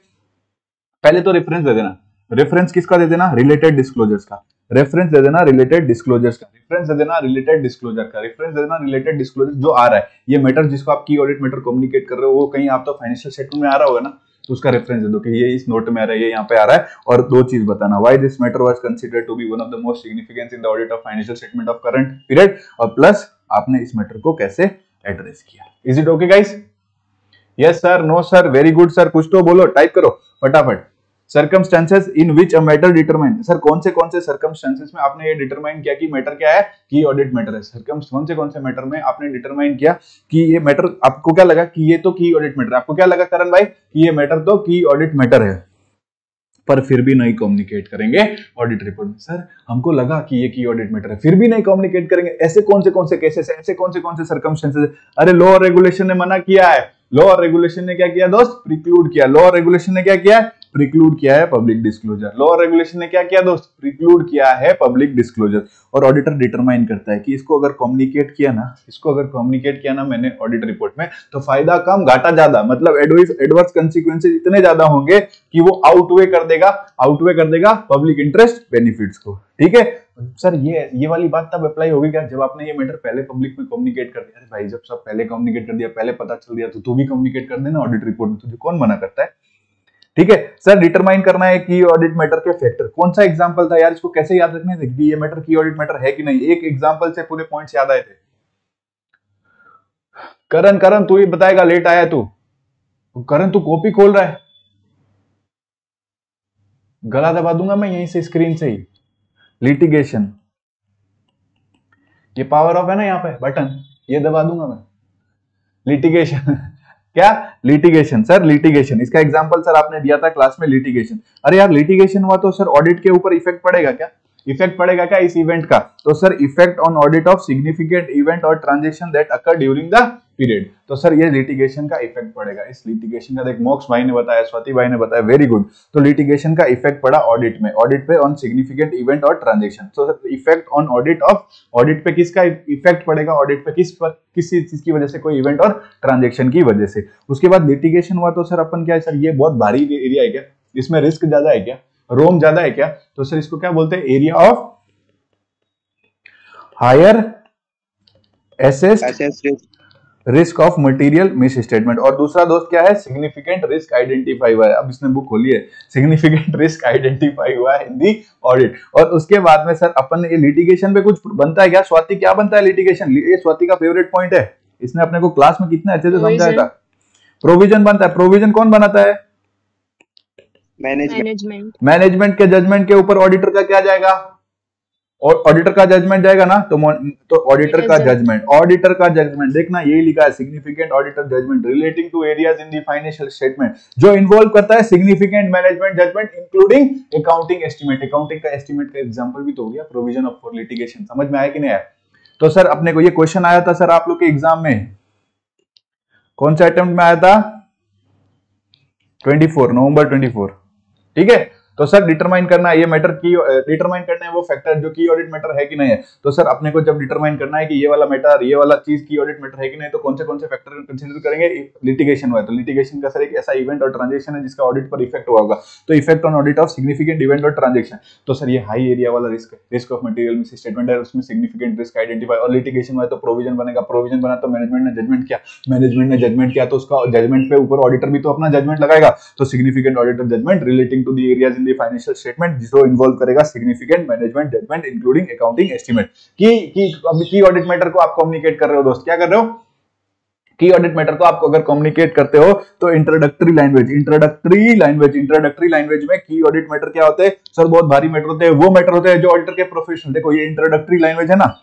पहले तो रेफरेंस दे देना। रेफरेंस किसका दे देना? रिलेटेड डिस्क्लोजर्स का। रेफरेंस दे देना रिलेटेड डिस्क्लोजर्स का। रेफरेंस दे देना रिलेटेड डिस्क्लोजर का। रेफरेंस दे देना रिलेटेड डिस्क्लोजर जो आ रहा है, ये मैटर जिसको आप की ऑडिट मैटर कम्युनिकेट कर रहे हो वो कहीं आप तो फाइनेंशियल स्टेटमेंट में आ रहा होगा ना। तो उसका रेफरेंस दे दो कि ये इस नोट में आ रहा है, ये यहाँ पे आ रहा है, और दो चीज बताना, why this matter was considered to be one of the most significant in the audit of financial statement of current period, और प्लस आपने इस मैटर को कैसे एड्रेस किया। Is it okay guys? Yes sir, no sir, very good sir, कुछ तो बोलो, type करो फटाफट। Circumstances in which a matter determine, sir कौन से सर्कमस्टेंसेस में आपने ये डिटरमाइन किया कि मैटर क्या है, की ऑडिट मैटर है। कौन से मैटर में आपने डिटरमाइन किया कि ये मैटर, आपको क्या लगा कि ये तो की ऑडिट मैटर है, आपको क्या लगा करण भाई कि ये मैटर तो की ऑडिट मैटर है, पर फिर भी नहीं कम्युनिकेट करेंगे ऑडिट रिपोर्ट में। सर हमको लगा कि ये की ऑडिट मैटर है, फिर भी नहीं कम्युनिकेट करेंगे, ऐसे कौन से केसेस है, ऐसे कौन से सर्कमस्टेंसेस? अरे लॉ और रेगुलेशन ने मना किया है, लॉ और रेगुलेशन ने क्या किया दोस्त, प्रिक्लूड किया। लॉ और रेगुलेशन ने क्या किया, प्रिक्लूड किया है पब्लिक डिस्क्लोजर। लॉ और रेगुलेशन ने क्या किया दोस्त, प्रिक्लूड किया है पब्लिक डिस्क्लोजर। और ऑडिटर डिटरमाइन करता है कि इसको अगर कम्युनिकेट किया ना मैंने ऑडिट रिपोर्ट में, तो फायदा कम घाटा ज्यादा, मतलब एडवर्स कंसिक्वेंसेस इतने ज्यादा होंगे कि वो आउटवे कर देगा पब्लिक इंटरेस्ट बेनिफिट्स को। ठीक है सर, ये वाली बात तब अप्लाई होगी क्या, जब आपने ये मैटर पहले पब्लिक में कम्युनिकेट कर दिया। अरे भाई जब सब पहले कम्युनिकेट कर दिया, पहले पता चल दिया, तो तू भी कम्युनिकेट कर देना ऑडिट रिपोर्ट में, तुझे कौन मना करता है। ठीक है सर, डिटरमाइन करना है कि ऑडिट मैटर के फैक्टर। कौन सा एग्जांपल था यार, इसको कैसे याद रखने थे कि ये मैटर की ऑडिट मैटर है कि नहीं, एक एग्जांपल से पूरे पॉइंट्स याद आए थे। करण तू ही बताएगा, लेट आया तू। करण तू कॉपी खोल रहा है, गला दबा दूंगा मैं यहीं से स्क्रीन से ही। लिटिगेशन, ये पावर ऑफ है ना यहाँ पे बटन, ये दबा दूंगा मैं। लिटिगेशन क्या, लिटिगेशन सर, लिटिगेशन इसका एग्जांपल सर आपने दिया था क्लास में, लिटिगेशन। अरे यार लिटिगेशन हुआ तो सर ऑडिट के ऊपर इफेक्ट पड़ेगा क्या, इस इवेंट का? तो sir effect on audit of significant event और transaction that occur during the period. तो सर ये लिटिगेशन का इफेक्ट पड़ेगा, इस लिटिगेशन का देख मोक्ष भाई ने बताया, स्वाति भाई ने बताया, वेरी गुड। तो लिटिगेशन का इफेक्ट पड़ा ऑडिट में, ऑडिट पे ऑन सिग्निफिकेंट इवेंट और ट्रांजैक्शन। तो सर इफेक्ट ऑन ऑडिट पे किसका इफेक्ट पड़ेगा, ऑडिट पे किस चीज की वजह से, कोई इवेंट और ट्रांजैक्शन की वजह से। उसके बाद लिटिगेशन हुआ तो सर अपन क्या है सर, ये बहुत भारी एरिया है क्या, इसमें रिस्क ज्यादा है क्या, रोम ज्यादा है क्या? तो सर इसको क्या बोलते हैं, area of higher assessed risk of material misstatement. और दूसरा दोस्त क्या है, सिग्निफिकेंट रिस्क आइडेंटिफाई हुआ है। अब इसने बुक खोली है, सिग्निफिकेंट रिस्क आइडेंटिफाई हुआ है इन दी ऑडिट। और उसके बाद में सर अपन ये लिटिगेशन पे कुछ बनता है क्या, स्वाति क्या बनता है लिटिगेशन? ये स्वाति का फेवरेट पॉइंट है, इसने अपने को क्लास में कितने अच्छे से समझाया था। प्रोविजन बनता है, प्रोविजन कौन बनाता है, मैनेजमेंट के जजमेंट के ऊपर ऑडिटर का क्या जाएगा, और ऑडिटर का जजमेंट जाएगा ना, तो ऑडिटर का जजमेंट देखना, यही लिखा है, significant auditor judgement relating to areas in the financial statement, जो इन्वॉल्व करता है significant management judgement including accounting estimate. Accounting का एस्टिमेट का एग्जांपल भी तो हो गया प्रोविजन ऑफ फॉर लिटिगेशन। समझ में आया कि नहीं आया? तो सर अपने को ये क्वेश्चन आया था सर आप लोग के एग्जाम में, कौन सा अटेम्प्ट में आया था, 24 नवंबर 24। ठीक है, तो सर डिटरमाइन करना है ये मैटर की, डिटरमाइन करना है वो फैक्टर जो की ऑडिट मैटर है कि नहीं है। तो सर अपने को जब डिटरमाइन करना है कि ये वाला मैटर, ये वाला चीज की ऑडिट मैटर है कि नहीं, तो कौन से फैक्टर कंसीडर करेंगे, लिटिगेशन हुआ है तो लिटिगेशन का सर एक ऐसा इवेंट और ट्रांजैक्शन है जिसका ऑडिट पर इफेक्ट हुआ होगा, तो effect on audit of significant event और ट्रांजैक्शन। तो सर ये हाई एरिया वाला risk of material miss statement है, उसमें सिग्निफिकेंट रिस्क आइडेंटिफाई, और लिटिगेशन हुआ है तो प्रोविजन बनेगा, प्रोविजन बना तो मैनेजमेंट ने जजमेंट किया, तो उसका जजमेंट पे ऊपर ऑडिटर भी तो अपना जजमेंट लगाएगा, तो significant auditor judgement relating to the areas in the financial statement जिसको इन्वॉल्व करेगा significant management judgement including accounting estimate. Key audit matter को आप कम्युनिकेट कर रहे हो दोस्त, क्या कर रहे हो, की ऑडिट मैटर को आपको अगर कम्युनिकेट करते हो तो इंट्रोडक्टरी लैंग्वेज में की ऑडिट मैटर क्या होते हैं सर, बहुत भारी मैटर होते हैं, वो मैटर होते हैं जो ऑडिटर के प्रोफेशनल, देखो ये इंट्रोडक्टरी लैंग्वेज है ना,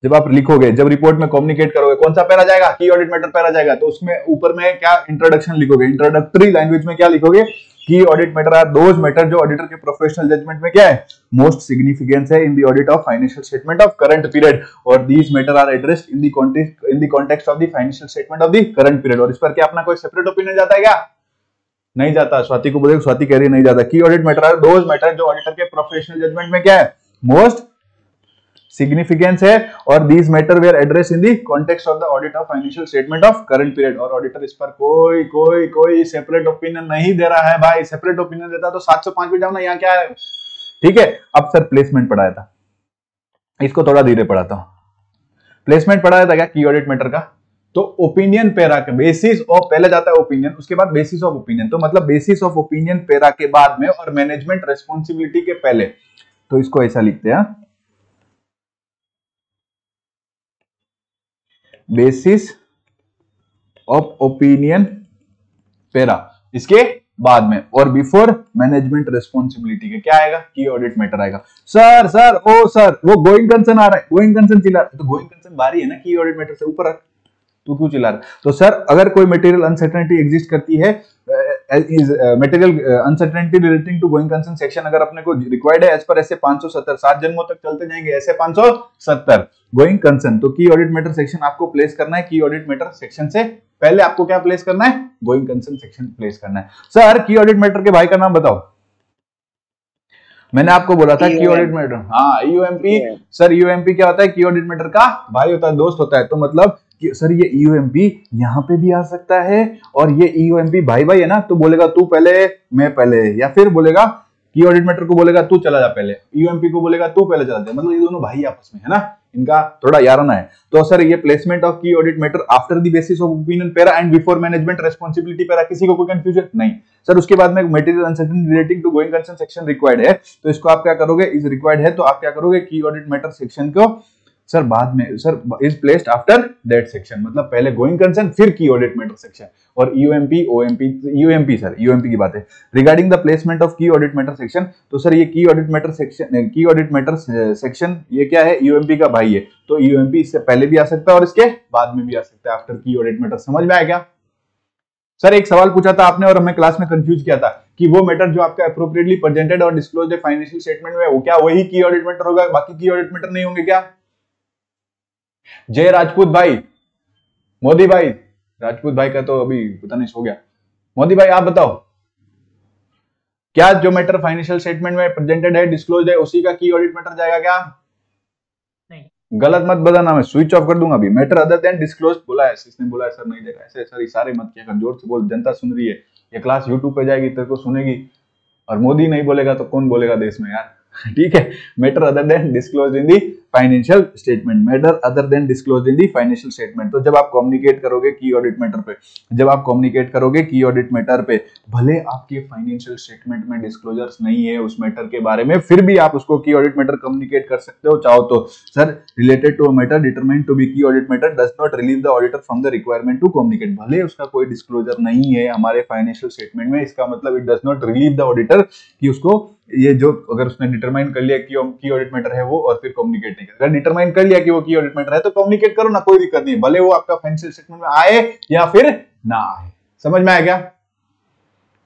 जब आप लिखोगे, जब रिपोर्ट में कम्युनिकेट करोगे, कौन सा पैरा जाएगा, की ऑडिट मैटर पैरा जाएगा, तो उसमें ऊपर में क्या इंट्रोडक्शन लिखोगे, इंट्रोडक्टरी लैंग्वेज में क्या लिखोगे, key audit matter are those matter जो ऑडिटर के प्रोफेशनल जजमेंट में क्या है, मोस्ट सिग्निफिकेंस है in the audit of financial statement of current period, और these matter are addressed in the context of the financial statement of the current period. और इस पर क्या अपना कोई सेपरेट ओपिनियन जाता है क्या, नहीं जाता। स्वाति को बोले, स्वाति कह रही नहीं जाता। Key audit matter are those matter जो ऑडिटर के प्रोफेशनल जजमेंट में क्या है, मोस्ट सिग्निफिकेंस है, और these matter were address in the context of the audit of financial statement of current period. और ऑडिटर इस पर कोई सेपरेट ओपिनियन नहीं दे रहा है भाई, सेपरेट ओपिनियन देता तो 705 पे जाओ ना, यहाँ क्या है। ठीक है, अब सर प्लेसमेंट पढ़ाया था, इसको थोड़ा धीरे पढ़ाता हूं। प्लेसमेंट पढ़ाया था क्या की ऑडिट मैटर का, तो ओपिनियन पेरा के बेसिस ऑफ, पहले जाता है ओपिनियन, उसके बाद बेसिस ऑफ ओपिनियन, तो मतलब बेसिस ऑफ ओपिनियन पेरा के बाद में और मैनेजमेंट रेस्पॉन्सिबिलिटी के पहले, तो इसको ऐसा लिखते हैं, बेसिस ऑफ ओपिनियन पेरा, इसके बाद में, और बिफोर मैनेजमेंट रेस्पॉन्सिबिलिटी के क्या आएगा, की ऑडिट मैटर आएगा। सर सर ओ सर वो गोइंग कंसर्न आ रहा है, गोइंग कंसर्न चिल्ला रहा है, तो गोइंग कंसर्न बारी है ना, की ऑडिट मैटर से ऊपर रख, तू क्यों चिल्ला रहा है? तो सर अगर कोई मटेरियल अनसर्टेनिटी एग्जिस्ट करती है, material uncertainty relating to going concern section अगर अपने को रिक्वायर्ड है एज पर ऐसे 570 7 जन्मों तक चलते जाएंगे ऐसे 570 गोइंग कंसर्न, तो की ऑडिट मैटर सेक्शन आपको प्लेस करना है, की ऑडिट मैटर सेक्शन से पहले आपको क्या प्लेस करना है, गोइंग कंसर्न सेक्शन प्लेस करना है। सर की ऑडिट मैटर के भाई का नाम बताओ, मैंने आपको बोला था की ऑडिट मैटर, हाँ ईयूएमपी, सर ईयूएमपी क्या होता है, की ऑडिट मैटर का भाई होता है, दोस्त होता है, तो मतलब कि सर ये ईयूएमपी यहाँ पे भी आ सकता है, और ये ईयूएमपी भाई भाई है ना, तो बोलेगा तू पहले मैं पहले, या फिर बोलेगा की ऑडिट मैटर को बोलेगा तू चला जा पहले, ईयूएमपी को बोलेगा तू पहले चला जा, मतलब ये दोनों भाई आपस में है ना, इनका थोड़ा याराना है। तो सर ये प्लेसमेंट ऑफ की audit matter after the basis of opinion पेरा एंड बिफोर मैनेजमेंट रेस्पॉन्सिबिलिटी पेरा, किसी को कोई कंफ्यूजन नहीं सर। उसके बाद में material uncertainty relating to going concern section required है, तो इसको आप क्या करोगे, इज रिक्वायर्ड है, तो आप क्या करोगे, की ऑडिट मैटर सेक्शन को सर बाद में, sir is placed after that section, मतलब पहले गोइंग कंसर्न फिर की ऑडिट मैटर सेक्शन, और UMP OMP, UMP sir UMP की बात है रिगार्डिंग द प्लेसमेंट ऑफ की ऑडिट मैटर सेक्शन, तो सर ये की ऑडिट मैटर सेक्शन, की ऑडिट मैटर सेक्शन ये क्या है, यूएमपी का भाई है, तो यूएमपी इससे पहले भी आ सकता है और इसके बाद में भी आ सकता है आफ्टर की ऑडिट मैटर। समझ में आया क्या? सर एक सवाल पूछा था आपने और हमें क्लास में कंफ्यूज किया था कि वो मैटर जो आपका एप्रोप्रिएटली प्रेजेंटेड और डिस्क्लोज्ड है फाइनेंशियल स्टेटमेंट में, वो क्या वही की ऑडिट मैटर होगा, बाकी की ऑडिट मैटर नहीं होंगे क्या? जय राजपूत भाई, मोदी भाई, राजपूत भाई का तो अभी पता नहीं सो गया, मोदी भाई आप बताओ, क्या जो मैटर फाइनेंशियल स्टेटमेंट में प्रेजेंटेड है डिस्क्लोज्ड है उसी का की ऑडिट मैटर जाएगा क्या? नहीं, गलत मत बताना, मैं स्विच ऑफ कर दूंगा अभी। मैटर अदर देन डिस्क्लोज्ड बोला है, इसने बोला है सर नहीं देगा, ऐसे सर इशारे मत किया कर, जोर से बोल, जनता सुन रही है, ये क्लास यूट्यूब पे जाएगी तेरे को सुनेगी, और मोदी नहीं बोलेगा तो कौन बोलेगा देश में यार, ठीक है। Matter other then disclosed in the financial statement, matter other then disclosed in the financial statement. तो जब आप कम्युनिकेट करोगे की ऑडिट मैटर पे, जब आप कम्युनिकेट करोगे की ऑडिट मैटर पे, भले आपके फाइनेंशियल स्टेटमेंट में डिस्क्लोजर्स नहीं है उस मैटर के बारे में, फिर भी आप उसको की ऑडिट मैटर कम्युनिकेट कर सकते हो चाहो तो। Sir related to a matter determined to be key audit matter does not relieve the auditor from the requirement to communicate, भले उसका कोई डिस्क्लोजर नहीं है हमारे फाइनेंशियल स्टेटमेंट में, इसका मतलब it does not relieve the auditor कि उसको ये जो अगर उसने डिटरमाइन कर लिया कि की ऑडिट मैटर है वो और फिर कम्युनिकेट नहीं कर, अगर डिटरमाइन कर लिया कि वो की ऑडिट मैटर है तो कम्युनिकेट करो ना, कोई दिक्कत नहीं, भले वो आपका फाइनेंशियल स्टेटमेंट में आए या फिर ना आए। समझ में आया क्या?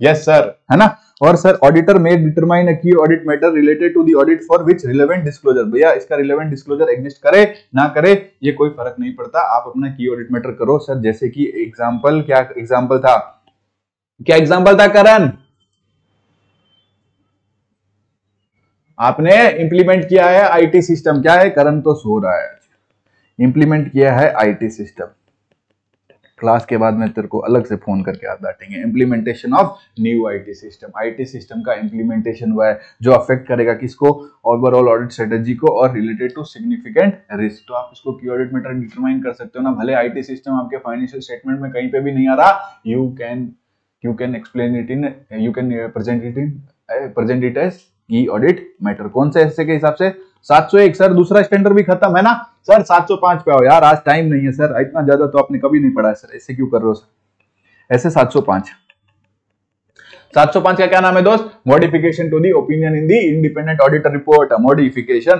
यस सर, है ना। और sir auditor may determine a key audit matter related to the audit for which relevant disclosure, भैया इसका रिलेवेंट डिस्क्लोजर एग्जिस्ट करे ना करे ये कोई फर्क नहीं पड़ता, आप अपना की ऑडिट मैटर करो। सर जैसे कि एग्जांपल, क्या एग्जांपल था, क्या एग्जांपल था करण? आपने इंप्लीमेंट किया है आईटी सिस्टम, क्या है करण तो सो रहा है, इंप्लीमेंट किया है आईटी सिस्टम, क्लास के बाद में तेरे को अलग से फोन करके आप डांटेंगे। Implementation of new IT system, IT system का इंप्लीमेंटेशन हुआ है जो अफेक्ट करेगा किसको, ओवरऑल ऑडिट स्ट्रेटेजी को और रिलेटेड टू सिग्निफिकेंट रिस्क, तो आप इसको की ऑडिट मैटर डिटरमाइन कर सकते हो ना, भले आईटी सिस्टम आपके फाइनेंशियल स्टेटमेंट में कहीं पे भी नहीं आ रहा, you can explain it in, you can present it as key audit matter. कौन से हिस्से के हिसाब से? 701 सर, दूसरा स्टैंडर्ड भी खत्म है ना सर, 705 पे आओ यार, आज टाइम नहीं है सर, इतना ज्यादा तो आपने कभी नहीं पढ़ा है सर, ऐसे क्यों कर रहे हो सर, ऐसे 705 का क्या नाम है दोस्त? Modification to the opinion in the independent auditor report, modification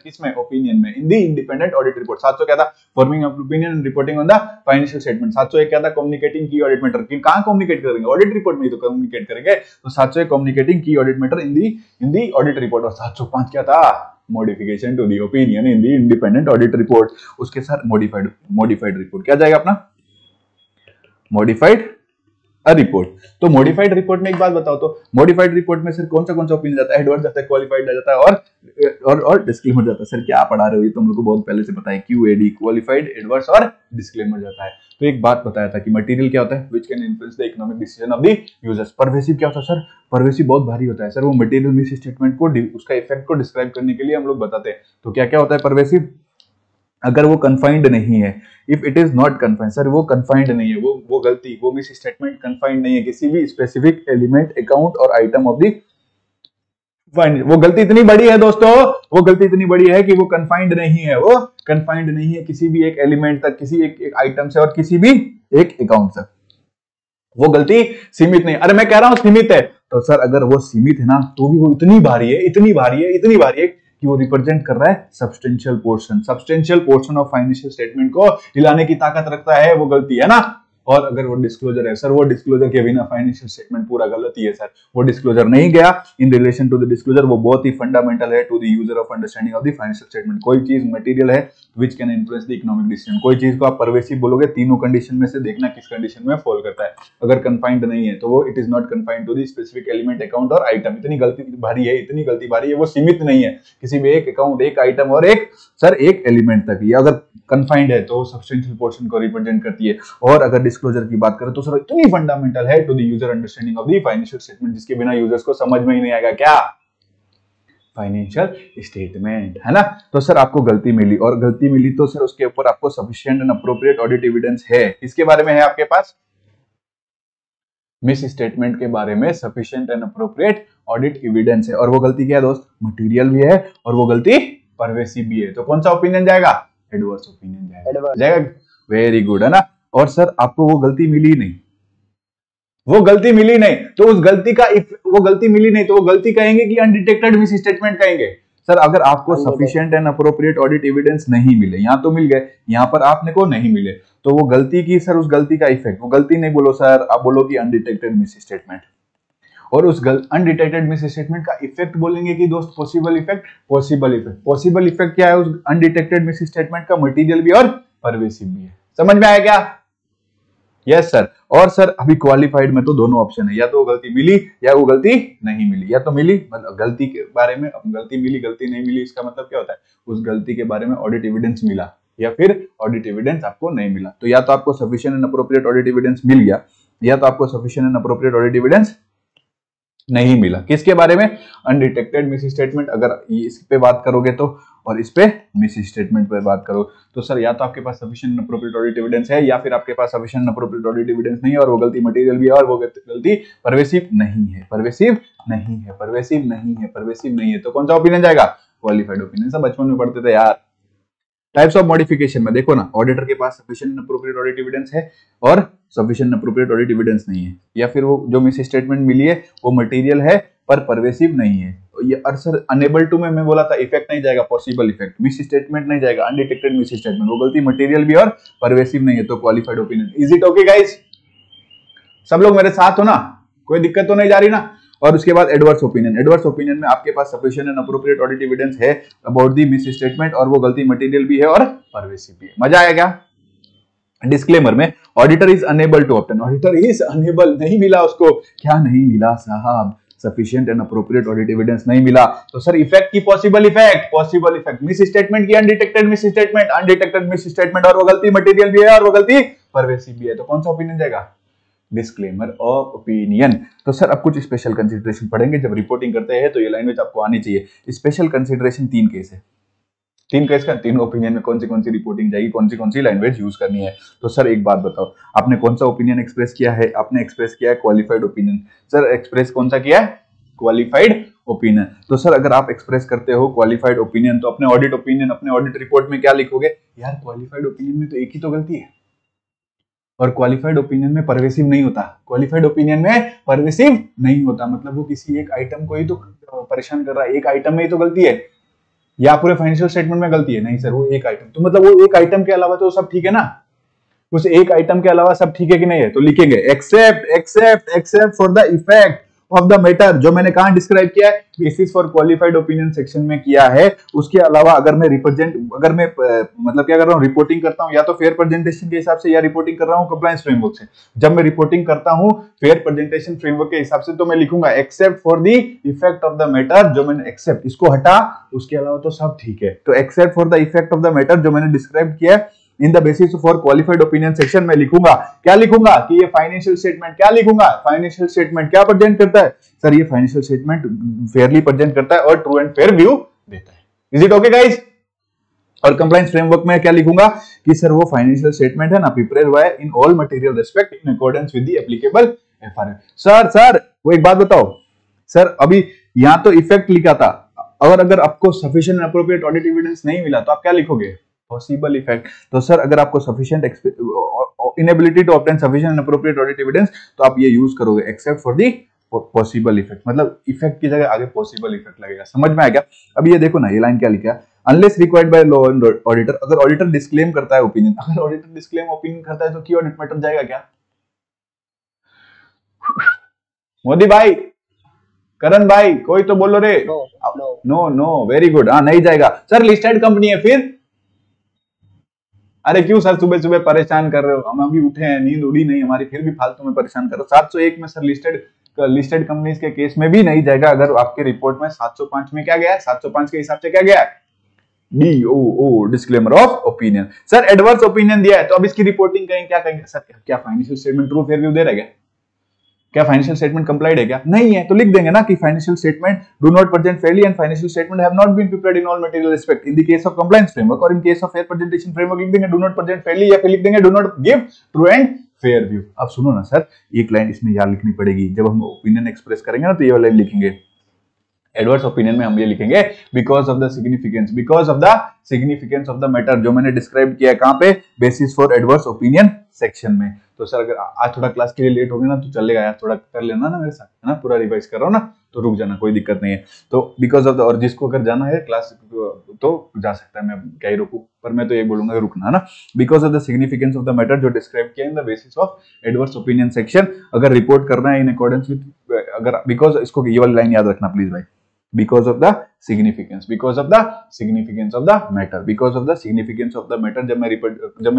किसमें? ओपिनियन में, in the independent audit report. 700 क्या था? Forming of opinion and reporting on the financial statement. 701 क्या था? कम्युनिकेटिंग की ऑडिट मैटर, कहां कम्युनिकेट करेंगे? ऑडिट रिपोर्ट में ही तो कम्युनिकेट करेंगे, तो 701 communicating key audit matter in the audit report. और 705 क्या था? Modification to the opinion in the independent audit report, उसके साथ मॉडिफाइड रिपोर्ट क्या जाएगा अपना? Modified report. तो मॉडिफाइड रिपोर्ट में एक बात बताओ, तो मॉडिफाइड रिपोर्ट में सर कौन सा ओपिनियन जाता है? एडवर्स जाता है, क्वालिफाइड जाता है और डिस्क्लेमर जाता है। सर क्या पढ़ा रहे हो, ये तुम लोग को बहुत पहले से पता है, क्यूएडी, क्वालिफाइड, एडवर्स और डिस्क्लेमर जाता है। तो एक बात बताया था कि मटेरियल क्या होता है, which can influence the economic decision of the users. Pervasive क्या होता है सर? परवेसिव बहुत भारी होता है सर, वो मटेरियल मिस स्टेटमेंट को, उसका इफेक्ट को डिस्क्राइब करने के लिए हम लोग बताते हैं। तो क्या क्या होता है परवेसिव? अगर वो कन्फाइंड नहीं है, if it is not confined, sir वो कन्फाइंड नहीं है, वो गलती, वो मिस स्टेटमेंट कन्फाइंड नहीं है किसी भी स्पेसिफिक एलिमेंट, अकाउंट और आइटम ऑफ दी फाइनेंस। वो गलती इतनी बड़ी है दोस्तों, वो गलती इतनी बड़ी है कि वो कन्फाइंड नहीं है, वो कन्फाइंड नहीं है किसी भी एक एलिमेंट तक, किसी एक आइटम से और किसी भी एक अकाउंट तक। वो गलती सीमित नहीं। अरे मैं कह रहा हूं सीमित है, तो सर अगर वो सीमित है ना तो भी वो इतनी भारी है, इतनी भारी है, इतनी भारी है कि वो रिप्रेजेंट कर रहा है substantial portion of financial statement को हिलाने की ताकत रखता है, वो गलती है ना। और अगर वो डिस्क्लोजर है, सर वो डिस्क्लोजर के बिना फाइनेंशियल स्टेटमेंट पूरा गलत ही है सर, वो डिस्क्लोजर नहीं गया। In relation to the disclosure, वो बहुत ही फंडामेंटल है to the user of understanding of the financial statement. कोई चीज मटेरियल है which can influence the economic decision, कोई चीज को आप परवेसिव बोलोगे, तीनों कंडीशन में से देखना किस कंडीशन में फॉल करता है। अगर कन्फाइंड नहीं है तो वो it is not confined to the specific element, account और आइटम। इतनी गलती भारी है, इतनी गलती भारी है, वो सीमित नहीं है किसी भी एक अकाउंट, एक आइटम और एक सर एक एलिमेंट तक। ये अगर कन्फाइंड है तो सब्सटेंशियल पोर्शन को रिप्रेजेंट करती है। और अगर डिस्क्लोजर की बात करें तो सर इतनी फंडामेंटल है to the user understanding of the financial statement, जिसके बिना यूजर्स को समझ में ही नहीं आएगा क्या फाइनेंशियल स्टेटमेंट, है ना। तो सर आपको गलती मिली, और गलती मिली तो सर उसके ऊपर आपको sufficient and appropriate audit evidence है। किसके बारे में है आपके पास? मिस स्टेटमेंट के बारे में sufficient and appropriate audit evidence है। और वो गलती क्या है दोस्त? मटेरियल भी है और वो गलती परवेसिव भी है। तो कौन सा ओपिनियन जाएगा? एडवर्स ओपिनियन जाएगा। वेरी गुड, है ना। और सर आपको वो गलती मिली नहीं, वो गलती मिली नहीं तो उस गलती का वो गलती मिली नहीं तो वो गलती कहेंगे कि अनडिटेक्टेड मिस स्टेटमेंट कहेंगे। सर अगर आपको sufficient and appropriate audit evidence नहीं मिले, यहां तो मिल गए, यहां पर आपने को नहीं मिले, तो वो गलती की सर, उस गलती का इफेक्ट, वो गलती नहीं बोलो सर, आप बोलो कि अनडिटेक्टेड मिस स्टेटमेंट। और उस अनडिटेक्टेड मिस स्टेटमेंट का इफेक्ट बोलेंगे कि दोस्त पॉसिबल इफेक्ट। पॉसिबल इफेक्ट क्या है उस अनडिटेक्टेड मिस स्टेटमेंट का? मटेरियल भी और परवेसिव भी है। समझ में आया क्या? Yes sir. और सर अभी क्वालिफाइड में तो दोनों ऑप्शन है, या तो वो गलती मिली या वो गलती नहीं मिली। या तो मिली मतलब गलती के बारे में, गलती मिली, गलती नहीं मिली, इसका मतलब क्या होता है? उस गलती के बारे में ऑडिट एविडेंस मिला या फिर ऑडिट एविडेंस आपको नहीं मिला। तो या तो आपको sufficient and appropriate audit evidence मिल गया, या तो आपको sufficient and appropriate audit evidence नहीं मिला। किसके बारे में? Undetected misstatement. अगर इस पे बात करोगे तो, और इस पे मिस स्टेटमेंट पे बात करो तो सर या तो आपके पास सफिशिएंट अप्रोप्रिएट ऑडिट एविडेंस है, या फिर आपके पास सफिशिएंट अप्रोप्रिएट ऑडिट एविडेंस नहीं है और वो गलती मटेरियल भी है और वो गलती परवेसिव नहीं है। परवेसिव नहीं है। तो कौन सा ओपिनियन जाएगा? Qualified opinion. सब बचपन में पढ़ते थे यार। टाइप्स ऑफ मॉडिफिकेशन में देखो ना, ऑडिटर के पास sufficient and appropriate audit evidence है और sufficient and appropriate audit evidence नहीं है, या फिर वो जो मिस स्टेटमेंट मिली है वो मटेरियल है पर परवेसिव नहीं है। ये सर अनेबल टू में मैं बोला था इफेक्ट नहीं जाएगा, पॉसिबल इफेक्ट, मिस स्टेटमेंट नहीं जाएगा, अनडिटेक्टेड मिस स्टेटमेंट, वो गलती मटेरियल भी और परवेसिव नहीं है, तो qualified opinion. Is it okay guys? सब लोग मेरे साथ हो ना? कोई दिक्कत तो नहीं जा रही ना? और उसके बाद एडवर्स ओपिनियन। एडवर्स ओपिनियन में आपके पास sufficient and appropriate audit evidence है अबाउट दी मिस स्टेटमेंट और वो गलती मटेरियल भी है और परवेसिव भी है। मजा आया क्या? डिस्क्लेमर में auditor is unable to obtain, auditor is unable, नहीं मिला उसको। क्या नहीं मिला साहब? Sufficient and appropriate audit evidence नहीं मिला। तो सर इफेक्ट की पॉसिबल इफेक्ट, मिस स्टेटमेंट की अनडिटेक्टेड मिस स्टेटमेंट और वो गलती मटेरियल भी है और वो गलती परवेसिव भी है। तो कौन सा ओपिनियन जाएगा? Disclaimer of opinion. तो सर अब कुछ स्पेशल कंसीडरेशन पढ़ेंगे जब रिपोर्टिंग करते हैं, तो ये लैंग्वेज आपको आनी चाहिए। स्पेशल कंसीडरेशन 3 केस है, 3 केस का, तीनों ओपिनियन में कौन सी रिपोर्टिंग जाएगी, कौन सी लैंग्वेज यूज करनी है। तो सर एक बात बताओ, आपने कौन सा ओपिनियन एक्सप्रेस किया है? आपने एक्सप्रेस किया है क्वालिफाइड ओपिनियन। सर एक्सप्रेस कौन सा किया है? Qualified opinion. तो सर अगर आप एक्सप्रेस करते हो क्वालिफाइड ओपिनियन, तो अपने ऑडिट ओपिनियन, अपने ऑडिट रिपोर्ट में क्या लिखोगे? यार क्वालिफाइड ओपिनियन में तो एक ही तो गलती है, और क्वालिफाइड ओपिनियन में परवेसिव नहीं होता। क्वालिफाइड ओपिनियन में परवेसिव नहीं होता मतलब वो किसी एक आइटम को ही तो परेशान कर रहा है, एक आइटम में ही तो गलती है, या पूरे फाइनेंशियल स्टेटमेंट में गलती है? नहीं सर, वो एक आइटम, तो मतलब वो एक आइटम के अलावा तो सब ठीक है ना? उस एक आइटम के अलावा सब ठीक है कि नहीं है? तो लिखेंगे except for the effect of the matter, जो मैंने कहां डिस्क्राइब किया है, basis for qualified opinion section में किया है। उसके अलावा अगर मैं मतलब क्या कर रहा हूं, रिपोर्टिंग करता हूं, या तो फेयर प्रेजेंटेशन के हिसाब से, या रिपोर्टिंग कर रहा हूं कंप्लायंस फ्रेमवर्क से। जब मैं रिपोर्टिंग करता हूं फेयर प्रेजेंटेशन फ्रेमवर्क के हिसाब से, तो मैं लिखूंगा except for the effect of the matter, जो मैंने एक्सेप्ट इसको हटा, उसके अलावा तो सब ठीक है। तो except for the effect of the matter जो मैंने डिस्क्राइब किया है in the basis for qualified opinion section में लिखूंगा, क्या लिखूंगा कि ये फाइनेंशियल स्टेटमेंट, क्या लिखूंगा? फाइनेंशियल स्टेटमेंट क्या प्रेजेंट करता है? सर ये फाइनेंशियल स्टेटमेंट फेयरली प्रेजेंट करता है और ट्रू एंड फेयर व्यू देता है। Is it okay guys? और कंप्लायंस फ्रेमवर्क में क्या लिखूंगा कि सर वो फाइनेंशियल स्टेटमेंट है ना प्रिपेयर हुआ है इन all material respect in accordance with the applicable FRA. Sir वो एक बात बताओ सर, अभी यहाँ तो इफेक्ट लिखा था, अगर आपको सफिशिएंट अप्रोप्रिएट ऑडिट एविडेंस नहीं मिला तो आप क्या लिखोगे? Possible effect. तो सर अगर आपको sufficient inability to obtain sufficient appropriate audit evidence तो आप ये यूज करोगे except for the possible effect, मतलब इफेक्ट की जगह आगे पॉसिबल इफेक्ट लगेगा। समझ में आ गया? अब ये देखो ना, ये लाइन क्या लिखा है, unless required by law and auditor. अगर ऑडिटर डिस्क्लेम करता है ओपिनियन, अगर ऑडिटर डिस्क्लेम ओपिनियन करता है तो की ऑडिट मैटर जाएगा क्या? मोदी भाई, करण भाई, कोई तो बोलो रे। Know very good. हाँ नहीं जाएगा सर, लिस्टेड कंपनी है फिर। अरे क्यों सर सुबह सुबह परेशान कर रहे हो, हम अभी उठे हैं, नींद उड़ी नहीं हमारी, फिर भी फालतू में परेशान कर रहे हो। 701 में सर लिस्टेड कंपनीज के केस में भी नहीं जाएगा अगर आपके रिपोर्ट में 705 में क्या गया है, 705 के हिसाब से क्या गया है, DOO disclaimer of opinion. Sir adverse opinion दिया है तो अब इसकी रिपोर्टिंग करें, क्या करेंगे सर? क्या financial statement true fair view दे रहा है क्या फाइनेंशियल स्टेटमेंट कंप्लाइड है क्या? नहीं है तो लिख देंगे ना कि financial statement do not present fairly and financial statement have not been prepared in all material respect in the case of compliance framework, और in case of fair presentation framework लिख देंगे डू नॉट प्रेजेंट फेयरली, या फिर लिख देंगे do not give true and fair view. अब सुनो ना सर, एक लाइन इसमें याद लिखनी पड़ेगी, जब हम ओपिनियन एक्सप्रेस करेंगे ना तो ये वाला लाइन लिखेंगे। एडवर्स ओपिनियन में हम ये लिखेंगे because of the significance of the matter, जो मैंने डिस्क्राइब किया है कहां पे, basis for adverse opinion section में। तो सर अगर आज थोड़ा क्लास के लिए लेट हो गया ना तो चलेगा यार, थोड़ा कर लेना ना मेरे साथ, है ना, पूरा रिवाइज कर रहा हूं ना तो रुक जाना, कोई दिक्कत नहीं है। तो बिकॉज ऑफ द, और जिसको अगर जाना है क्लास तो जा सकता है, मैं क्या ही रोकूं, पर मैं तो ये बोलूंगा रुकना, है ना। Because of the significance of the matter जो डिस्क्राइब किया in the basis of adverse opinion section, अगर रिपोर्ट करना है इन अकॉर्डेंस विद, अगर बिकॉज, इसको ये वाली लाइन याद रखना प्लीज भाई, because of the significance of the matter, because of the significance of the matter। जब मैं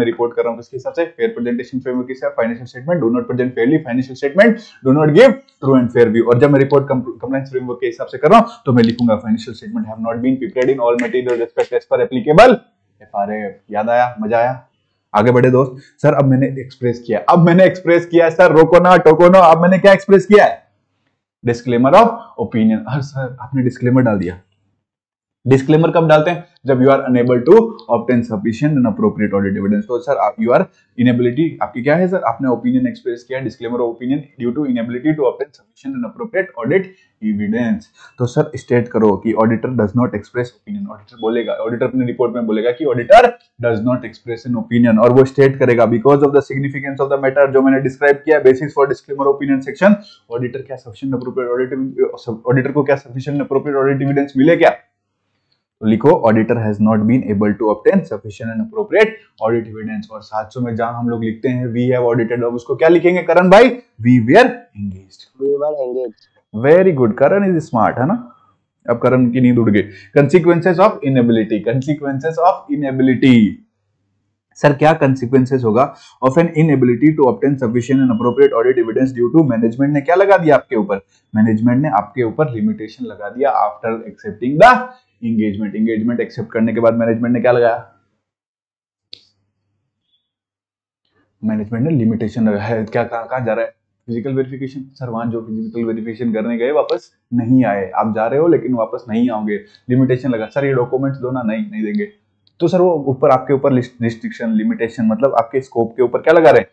रिपोर्ट कर रहा हूँ किसके हिसाब से, फेयर प्रेजेंटेशन फ्रेमवर्क के हिसाब, financial statement do not present Fairlie, financial statement do not give true and fair view. और जब मैं रिपोर्ट कंप्लायंस फ्रेमवर्क के हिसाब से कर रहा हूँ तो मैं लिखूंगा financial statement have not been prepared in all material respect as per applicable FRA. याद आया? मजा आया? आगे बढ़े दोस्त। सर अब मैंने एक्सप्रेस किया, सर रोको ना टोको ना, अब मैंने क्या एक्सप्रेस किया है, डिस्क्लेमर ऑफ ओपिनियन। हर सर आपने डिस्क्लेमर डाल दिया। डिस्क्लेमर कब डालते हैं? जब you are unable to obtain sufficient and appropriate audit evidence. तो सर आप यू आर इनेबिलिटी, आपकी क्या है सर, आपने ओपिनियन एक्सप्रेस किया, disclaimer of opinion due to inability to obtain sufficient and appropriate audit evidence. तो सर स्टेट करो कि auditor does not express opinion. Auditor बोलेगा, ऑडिटर अपने रिपोर्ट में बोलेगा कि auditor does not express an opinion, और वो स्टेट करेगा because of the significance of the matter जो मैंने डिस्क्राइब किया, basis for disclaimer opinion section. Auditor क्या सफिशिएंट अप्रोप्रिएट ऑडिट, ऑडिटर को क्या सफिशिएंट अप्रोप्रिएट ऑडिट एविडेंस मिले क्या? तो लिखो auditor has not been able to obtain sufficient and appropriate audit evidence. और 700 में जहां हम लोग लिखते हैं वी हैव ऑडिटेड, अब उसको क्या लिखेंगे करण भाई? We were engaged. Very good, Karan is smart, है ना। अब करण की नींद उड़ गई। कंसीक्वेंसेस ऑफ इनएबिलिटी, सर क्या कंसीक्वेंसेस होगा of an inability to obtain sufficient and appropriate audit evidence due to, management ने क्या लगा दिया आपके ऊपर, मैनेजमेंट ने आपके ऊपर लिमिटेशन लगा दिया after accepting the engagement accept करने के बाद मैनेजमेंट ने क्या लगाया, मैनेजमेंट ने लिमिटेशन लगाया है। क्या कहा जा रहा है? Physical verification. सर वहां जो फिजिकल वेरिफिकेशन करने गए वापस नहीं आए, आप जा रहे हो लेकिन वापस नहीं आओगे, लिमिटेशन लगा। सर ये डॉक्यूमेंट्स दो ना, नहीं देंगे। तो सर वो ऊपर आपके ऊपर रिस्ट्रिक्शन, लिमिटेशन, मतलब आपके स्कोप के ऊपर क्या लगा रहे,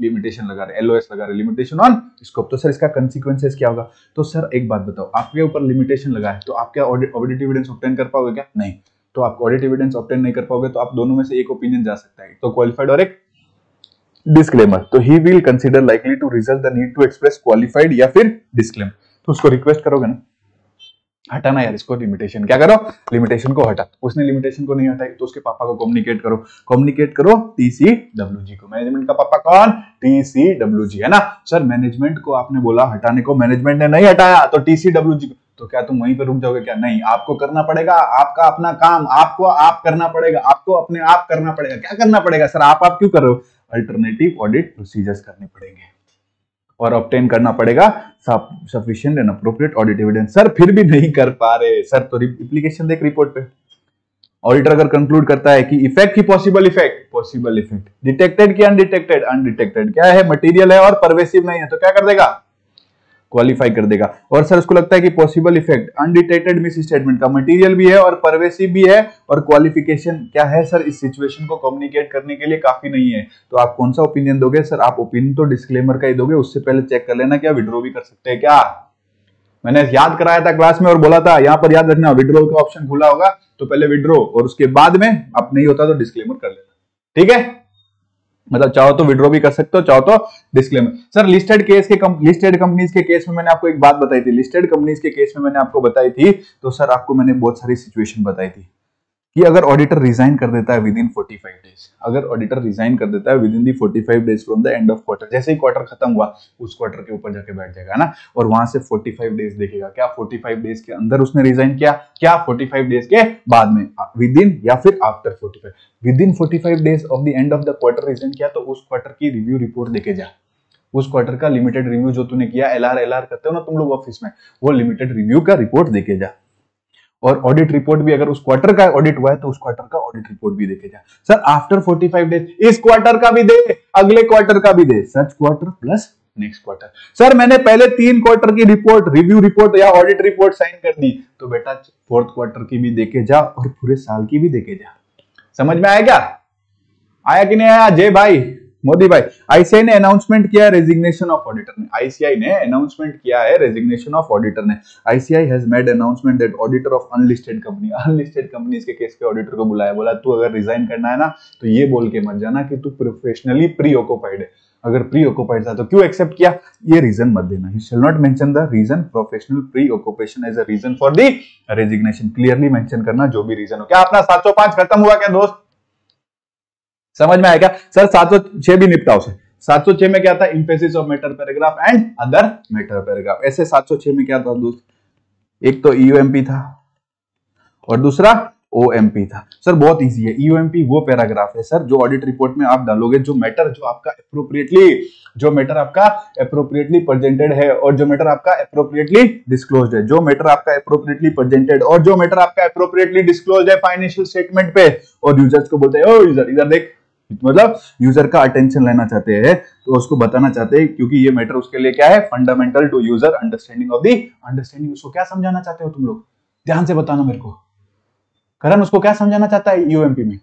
लिमिटेशन लगा रहे, LOS लगा रहे, लिमिटेशन ऑन स्कोप। तो सर इसका कंसीक्वेंसेस क्या होगा? तो सर एक बात बताओ, आपके ऊपर लिमिटेशन लगा है तो आप क्या ऑडिट एविडेंस ऑब्टेन कर पाओगे क्या? नहीं। तो आप ऑडिट एविडेंस ऑब्टेन नहीं कर पाओगे तो आप दोनों में से एक ओपिनियन जा सकता है, तो क्वालिफाइड और एक डिस्क्लेमर। तो he will consider likely to result the need to express qualified या फिर डिस्क्लेमर। तो उसको रिक्वेस्ट करोगे ना, हटाना यार इसको, लिमिटेशन क्या करो, लिमिटेशन को हटा। उसने लिमिटेशन को नहीं हटाई तो उसके पापा को कम्युनिकेट करो TCWG को। मैनेजमेंट का पापा कौन? TCWG, है ना। सर मैनेजमेंट को आपने बोला हटाने को, मैनेजमेंट ने नहीं हटाया तो TCWG को, तो क्या तुम वहीं पे रुक जाओगे क्या? नहीं, आपको करना पड़ेगा, आपका अपना काम आपको आप करना पड़ेगा, आपको अपने आप करना पड़ेगा। क्या करना पड़ेगा सर? आप क्यों कर रहे हो? अल्टरनेटिव ऑडिट प्रोसीजर्स करने पड़ेंगे और ऑब्टेन करना पड़ेगा sufficient and appropriate audit evidence. Sir फिर भी नहीं कर पा रहे सर, तो एप्लीकेशन देख रिपोर्ट पे। ऑडिटर अगर कंक्लूड करता है कि इफेक्ट की पॉसिबल इफेक्ट, डिटेक्टेड की अनडिटेक्टेड क्या है, मटेरियल है और परवेसिव नहीं है, तो क्या कर देगा? क्वालिफाई कर देगा। और सर उसको लगता है कि possible effect undetected miss statement का मटेरियल भी है और परवेसिव भी है और क्वालिफिकेशन क्या है सर इस सिचुएशन को कम्युनिकेट करने के लिए काफी नहीं है। तो आप कौन सा ओपिनियन दोगे सर? आप ओपिनियन तो डिस्क्लेमर का ही दोगे, उससे पहले चेक कर लेना क्या विड्रॉ भी कर सकते हैं क्या। मैंने याद कराया था क्लास में और बोला था यहाँ पर याद रखना विड्रॉ का ऑप्शन खुला होगा तो पहले विड्रॉ और उसके बाद में अब नहीं होता तो डिस्क्लेमर कर लेना, ठीक है। मतलब चाहो तो विड्रॉ भी कर सकते हो, चाहो तो डिस्क्लेमर। सर लिस्टेड कंपनीज के केस में मैंने आपको एक बात बताई थी, लिस्टेड कंपनीज के केस में मैंने आपको बताई थी, तो सर आपको मैंने बहुत सारी सिचुएशन बताई थी कि अगर ऑडिटर रिजाइन कर देता है विद इन 45 डेज, अगर ऑडिटर रिजाइन कर देता है with in the 45 days from the end of quarter, जैसे ही क्वार्टर खत्म हुआ उस क्वार्टर के ऊपर जाके बैठ जाएगा ना, और वहां से 45 डेज देखेगा, क्या 45 डेज के अंदर उसने रिजाइन किया, क्या 45 डेज के बाद में, विद इन या फिर after 45, with in 45 days of the end of the quarter resign किया, तो उस क्वार्टर की रिव्यू रिपोर्ट देके जा, उस क्वार्टर का लिमिटेड रिव्यू जो तूने किया, एलआर करते हो ना तुम लोग ऑफिस में, वो लिमिटेड रिव्यू का रिपोर्ट देके जा। और ऑडिट रिपोर्ट भी अगर उस क्वार्टर का ऑडिट हुआ है तो उस क्वार्टर का ऑडिट रिपोर्ट भी देखे जा। सर आफ्टर 45 डेज इस क्वार्टर का भी दे, अगले क्वार्टर का भी दे, such quarter plus next quarter. Sir मैंने पहले 3 क्वार्टर की रिपोर्ट, रिव्यू रिपोर्ट या ऑडिट रिपोर्ट साइन कर दी, तो बेटा 4th क्वार्टर की भी देखे जा और पूरे साल की भी देखे जा। समझ में आया क्या? आया कि नहीं आया? जय भाई मोदी भाई। आईसीआई ने अनाउंसमेंट किया है रेजिग्नेशन ऑफ ऑडिटर ने, आईसीआई ने अनाउंसमेंट किया है रेजिग्नेशन ऑफ ऑडिटर ने। ICI has made announcement that auditor of unlisted company, unlisted companies के केस के ऑडिटर को बुलाया, बोला तू अगर रिजाइन करना है ना तो ये बोल के मत जाना कि तू प्रोफेशनली प्री ऑक्युपाइड है, अगर प्री ऑक्युपाइड था तो क्यों एक्सेप्ट किया, ये रीजन मत देना। He shall not mention the reason professional preoccupation as a reason for the resignation, clearly mention करना जो भी रीजन हो। क्या अपना 705 खत्म हुआ क्या दोस्त? समझ में आया क्या? सर 706 भी निपटा उसे। 706 में क्या था? Emphasis of matter paragraph and other matter paragraph. ऐसे 706 में क्या था दोस्त? एक तो ईयूएमपी था और दूसरा ओएमपी था। सर बहुत इजी है, ईयूएमपी वो पैराग्राफ है सर जो ऑडिट रिपोर्ट में आप डालोगे, जो मैटर जो आपका एप्रोप्रिएटली प्रेजेंटेड है और जो मैटर आपका एप्रोप्रिएटली डिस्क्लोज्ड है, जो मैटर आपका एप्रोप्रिएटली प्रेजेंटेड और जो मैटर आपका एप्रोप्रिएटली डिस्क्लोज्ड है फाइनेंशियल स्टेटमेंट पे, और यूजर्स को बोलते हैं ओ यूजर इधर देख, मतलब यूजर का अटेंशन लेना चाहते हैं तो उसको बताना चाहते हैं, क्योंकि ये मैटर उसके लिए क्या है, fundamental to user understanding of the understanding. उसको क्या समझाना चाहते हो तुम लोग? ध्यान से बताना मेरे को। करण उसको क्या समझाना चाहता है यूएमपी में?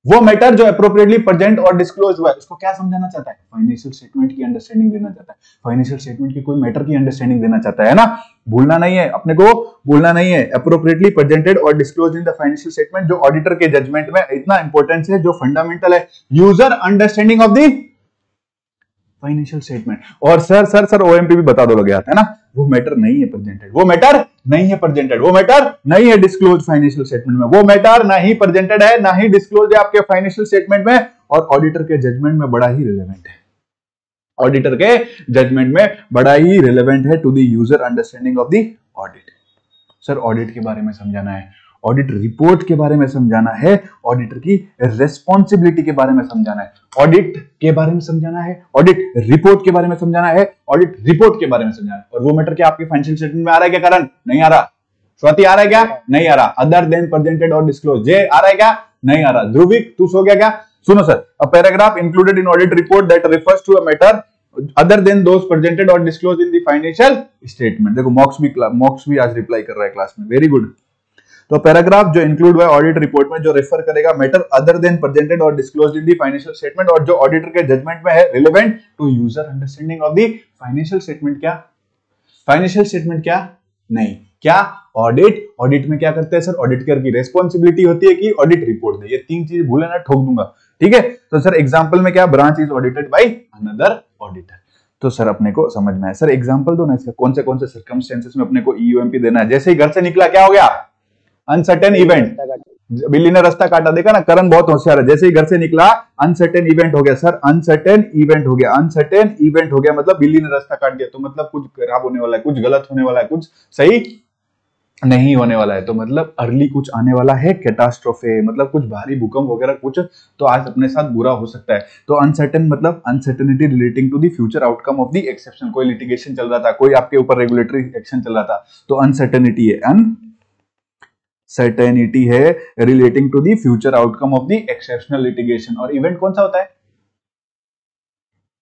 वो मैटर जो एप्रोप्रिएटली प्रेजेंट और डिस्क्लोज हुआ है उसको क्या समझाना चाहता है? फाइनेंशियल स्टेटमेंट की अंडरस्टैंडिंग देना चाहता है, फाइनेंशियल स्टेटमेंट की कोई मैटर की अंडरस्टैंडिंग देना चाहता है ना। भूलना नहीं है, अपने को भूलना नहीं है। एप्रोप्रिएटली प्रेजेंटेड और disclose in the financial statement जो ऑडिटर के जजमेंट में इतना इंपॉर्टेंस है, जो फंडामेंटल है, user understanding of the financial statement. और सर ओएमपी भी बता दो लग गया है ना, वो मैटर नहीं है प्रेजेंटेड, वो मैटर नहीं है प्रेजेंटेड, वो मैटर नहीं है डिस्क्लोज फाइनेंशियल स्टेटमेंट में, वो मैटर ना ही प्रेजेंटेड है ना ही डिस्क्लोज है आपके फाइनेंशियल स्टेटमेंट में, और ऑडिटर के जजमेंट में बड़ा ही रिलेवेंट है, ऑडिटर के जजमेंट में बड़ा ही रिलेवेंट है to the user understanding of the audit. Sir audit के बारे में समझाना है, ऑडिट रिपोर्ट के बारे में समझाना है, ऑडिटर की रेस्पॉन्सिबिलिटी के बारे में समझाना है, ऑडिट के बारे में समझाना है, ऑडिट रिपोर्ट के बारे में समझाना है, ऑडिट रिपोर्ट के बारे में समझाना है। और वो मैटर क्या आपके फाइनेंशियल स्टेटमेंट में आ रहा है क्या? कारण नहीं आ रहा। स्वाति आ रहा है क्या? नहीं आ रहा। अदर देन प्रेजेंटेड और डिस्क्लोज, जे आ रहा है क्या? नहीं आ रहा। ध्रुविक तू सो गया क्या? सुनो sir, a paragraph included in audit report that refers to a matter other than those presented और disclose in the financial statement. देखो मॉक्स भी आज रिप्लाई कर रहा है क्लास में, वेरी गुड। तो पैराग्राफ जो इंक्लूड हुआ है ऑडिट रिपोर्ट में, जो रेफर करेगा मैटर अदर देन प्रेजेंटेड और disclosed in the financial statement, और जो ऑडिटर के जजमेंट में है relevant to user understanding of the financial statement. क्या फाइनेंशियल स्टेटमेंट? क्या नहीं, क्या ऑडिट में क्या करते हैं सर? ऑडिटर की रेस्पॉन्सिबिलिटी होती है कि ऑडिट रिपोर्ट दे। ये 3 चीज भूले ना, ठोक दूंगा, ठीक है। तो सर एग्जांपल में क्या, branch is audited by another auditor. तो सर अपने को समझ में आया। सर एग्जांपल दो ना इसका, कौन से सर्कमस्टेंसेस में अपने को ईयूएमपी देना है। जैसे ही घर से निकला क्या हो गया? अनसर्टेन इवेंट, बिल्ली ने रास्ता काटा। देखा ना, करण बहुत होशियार है। जैसे ही घर से निकला अनसर्टेन इवेंट हो गया सर, अनसर्टेन इवेंट हो गया, अनसर्टेन इवेंट हो गया, मतलब बिल्ली ने रास्ता काट दिया, तो मतलब कुछ खराब होने वाला है, कुछ गलत होने वाला है, कुछ सही नहीं होने वाला है, तो मतलब अर्ली कुछ आने वाला है, कैटास्ट्रोफे मतलब कुछ भारी भूकंप वगैरह कुछ तो आज अपने साथ बुरा हो सकता है। तो अनसर्टेन मतलब uncertainty relating to the future outcome of the exception. कोई लिटिगेशन चल रहा था, कोई आपके ऊपर रेगुलेटरी एक्शन चल रहा था, तो अनसर्टेनिटी है, अनसर्टेनिटी है relating to the future outcome of the exceptional litigation. और इवेंट कौन सा होता है?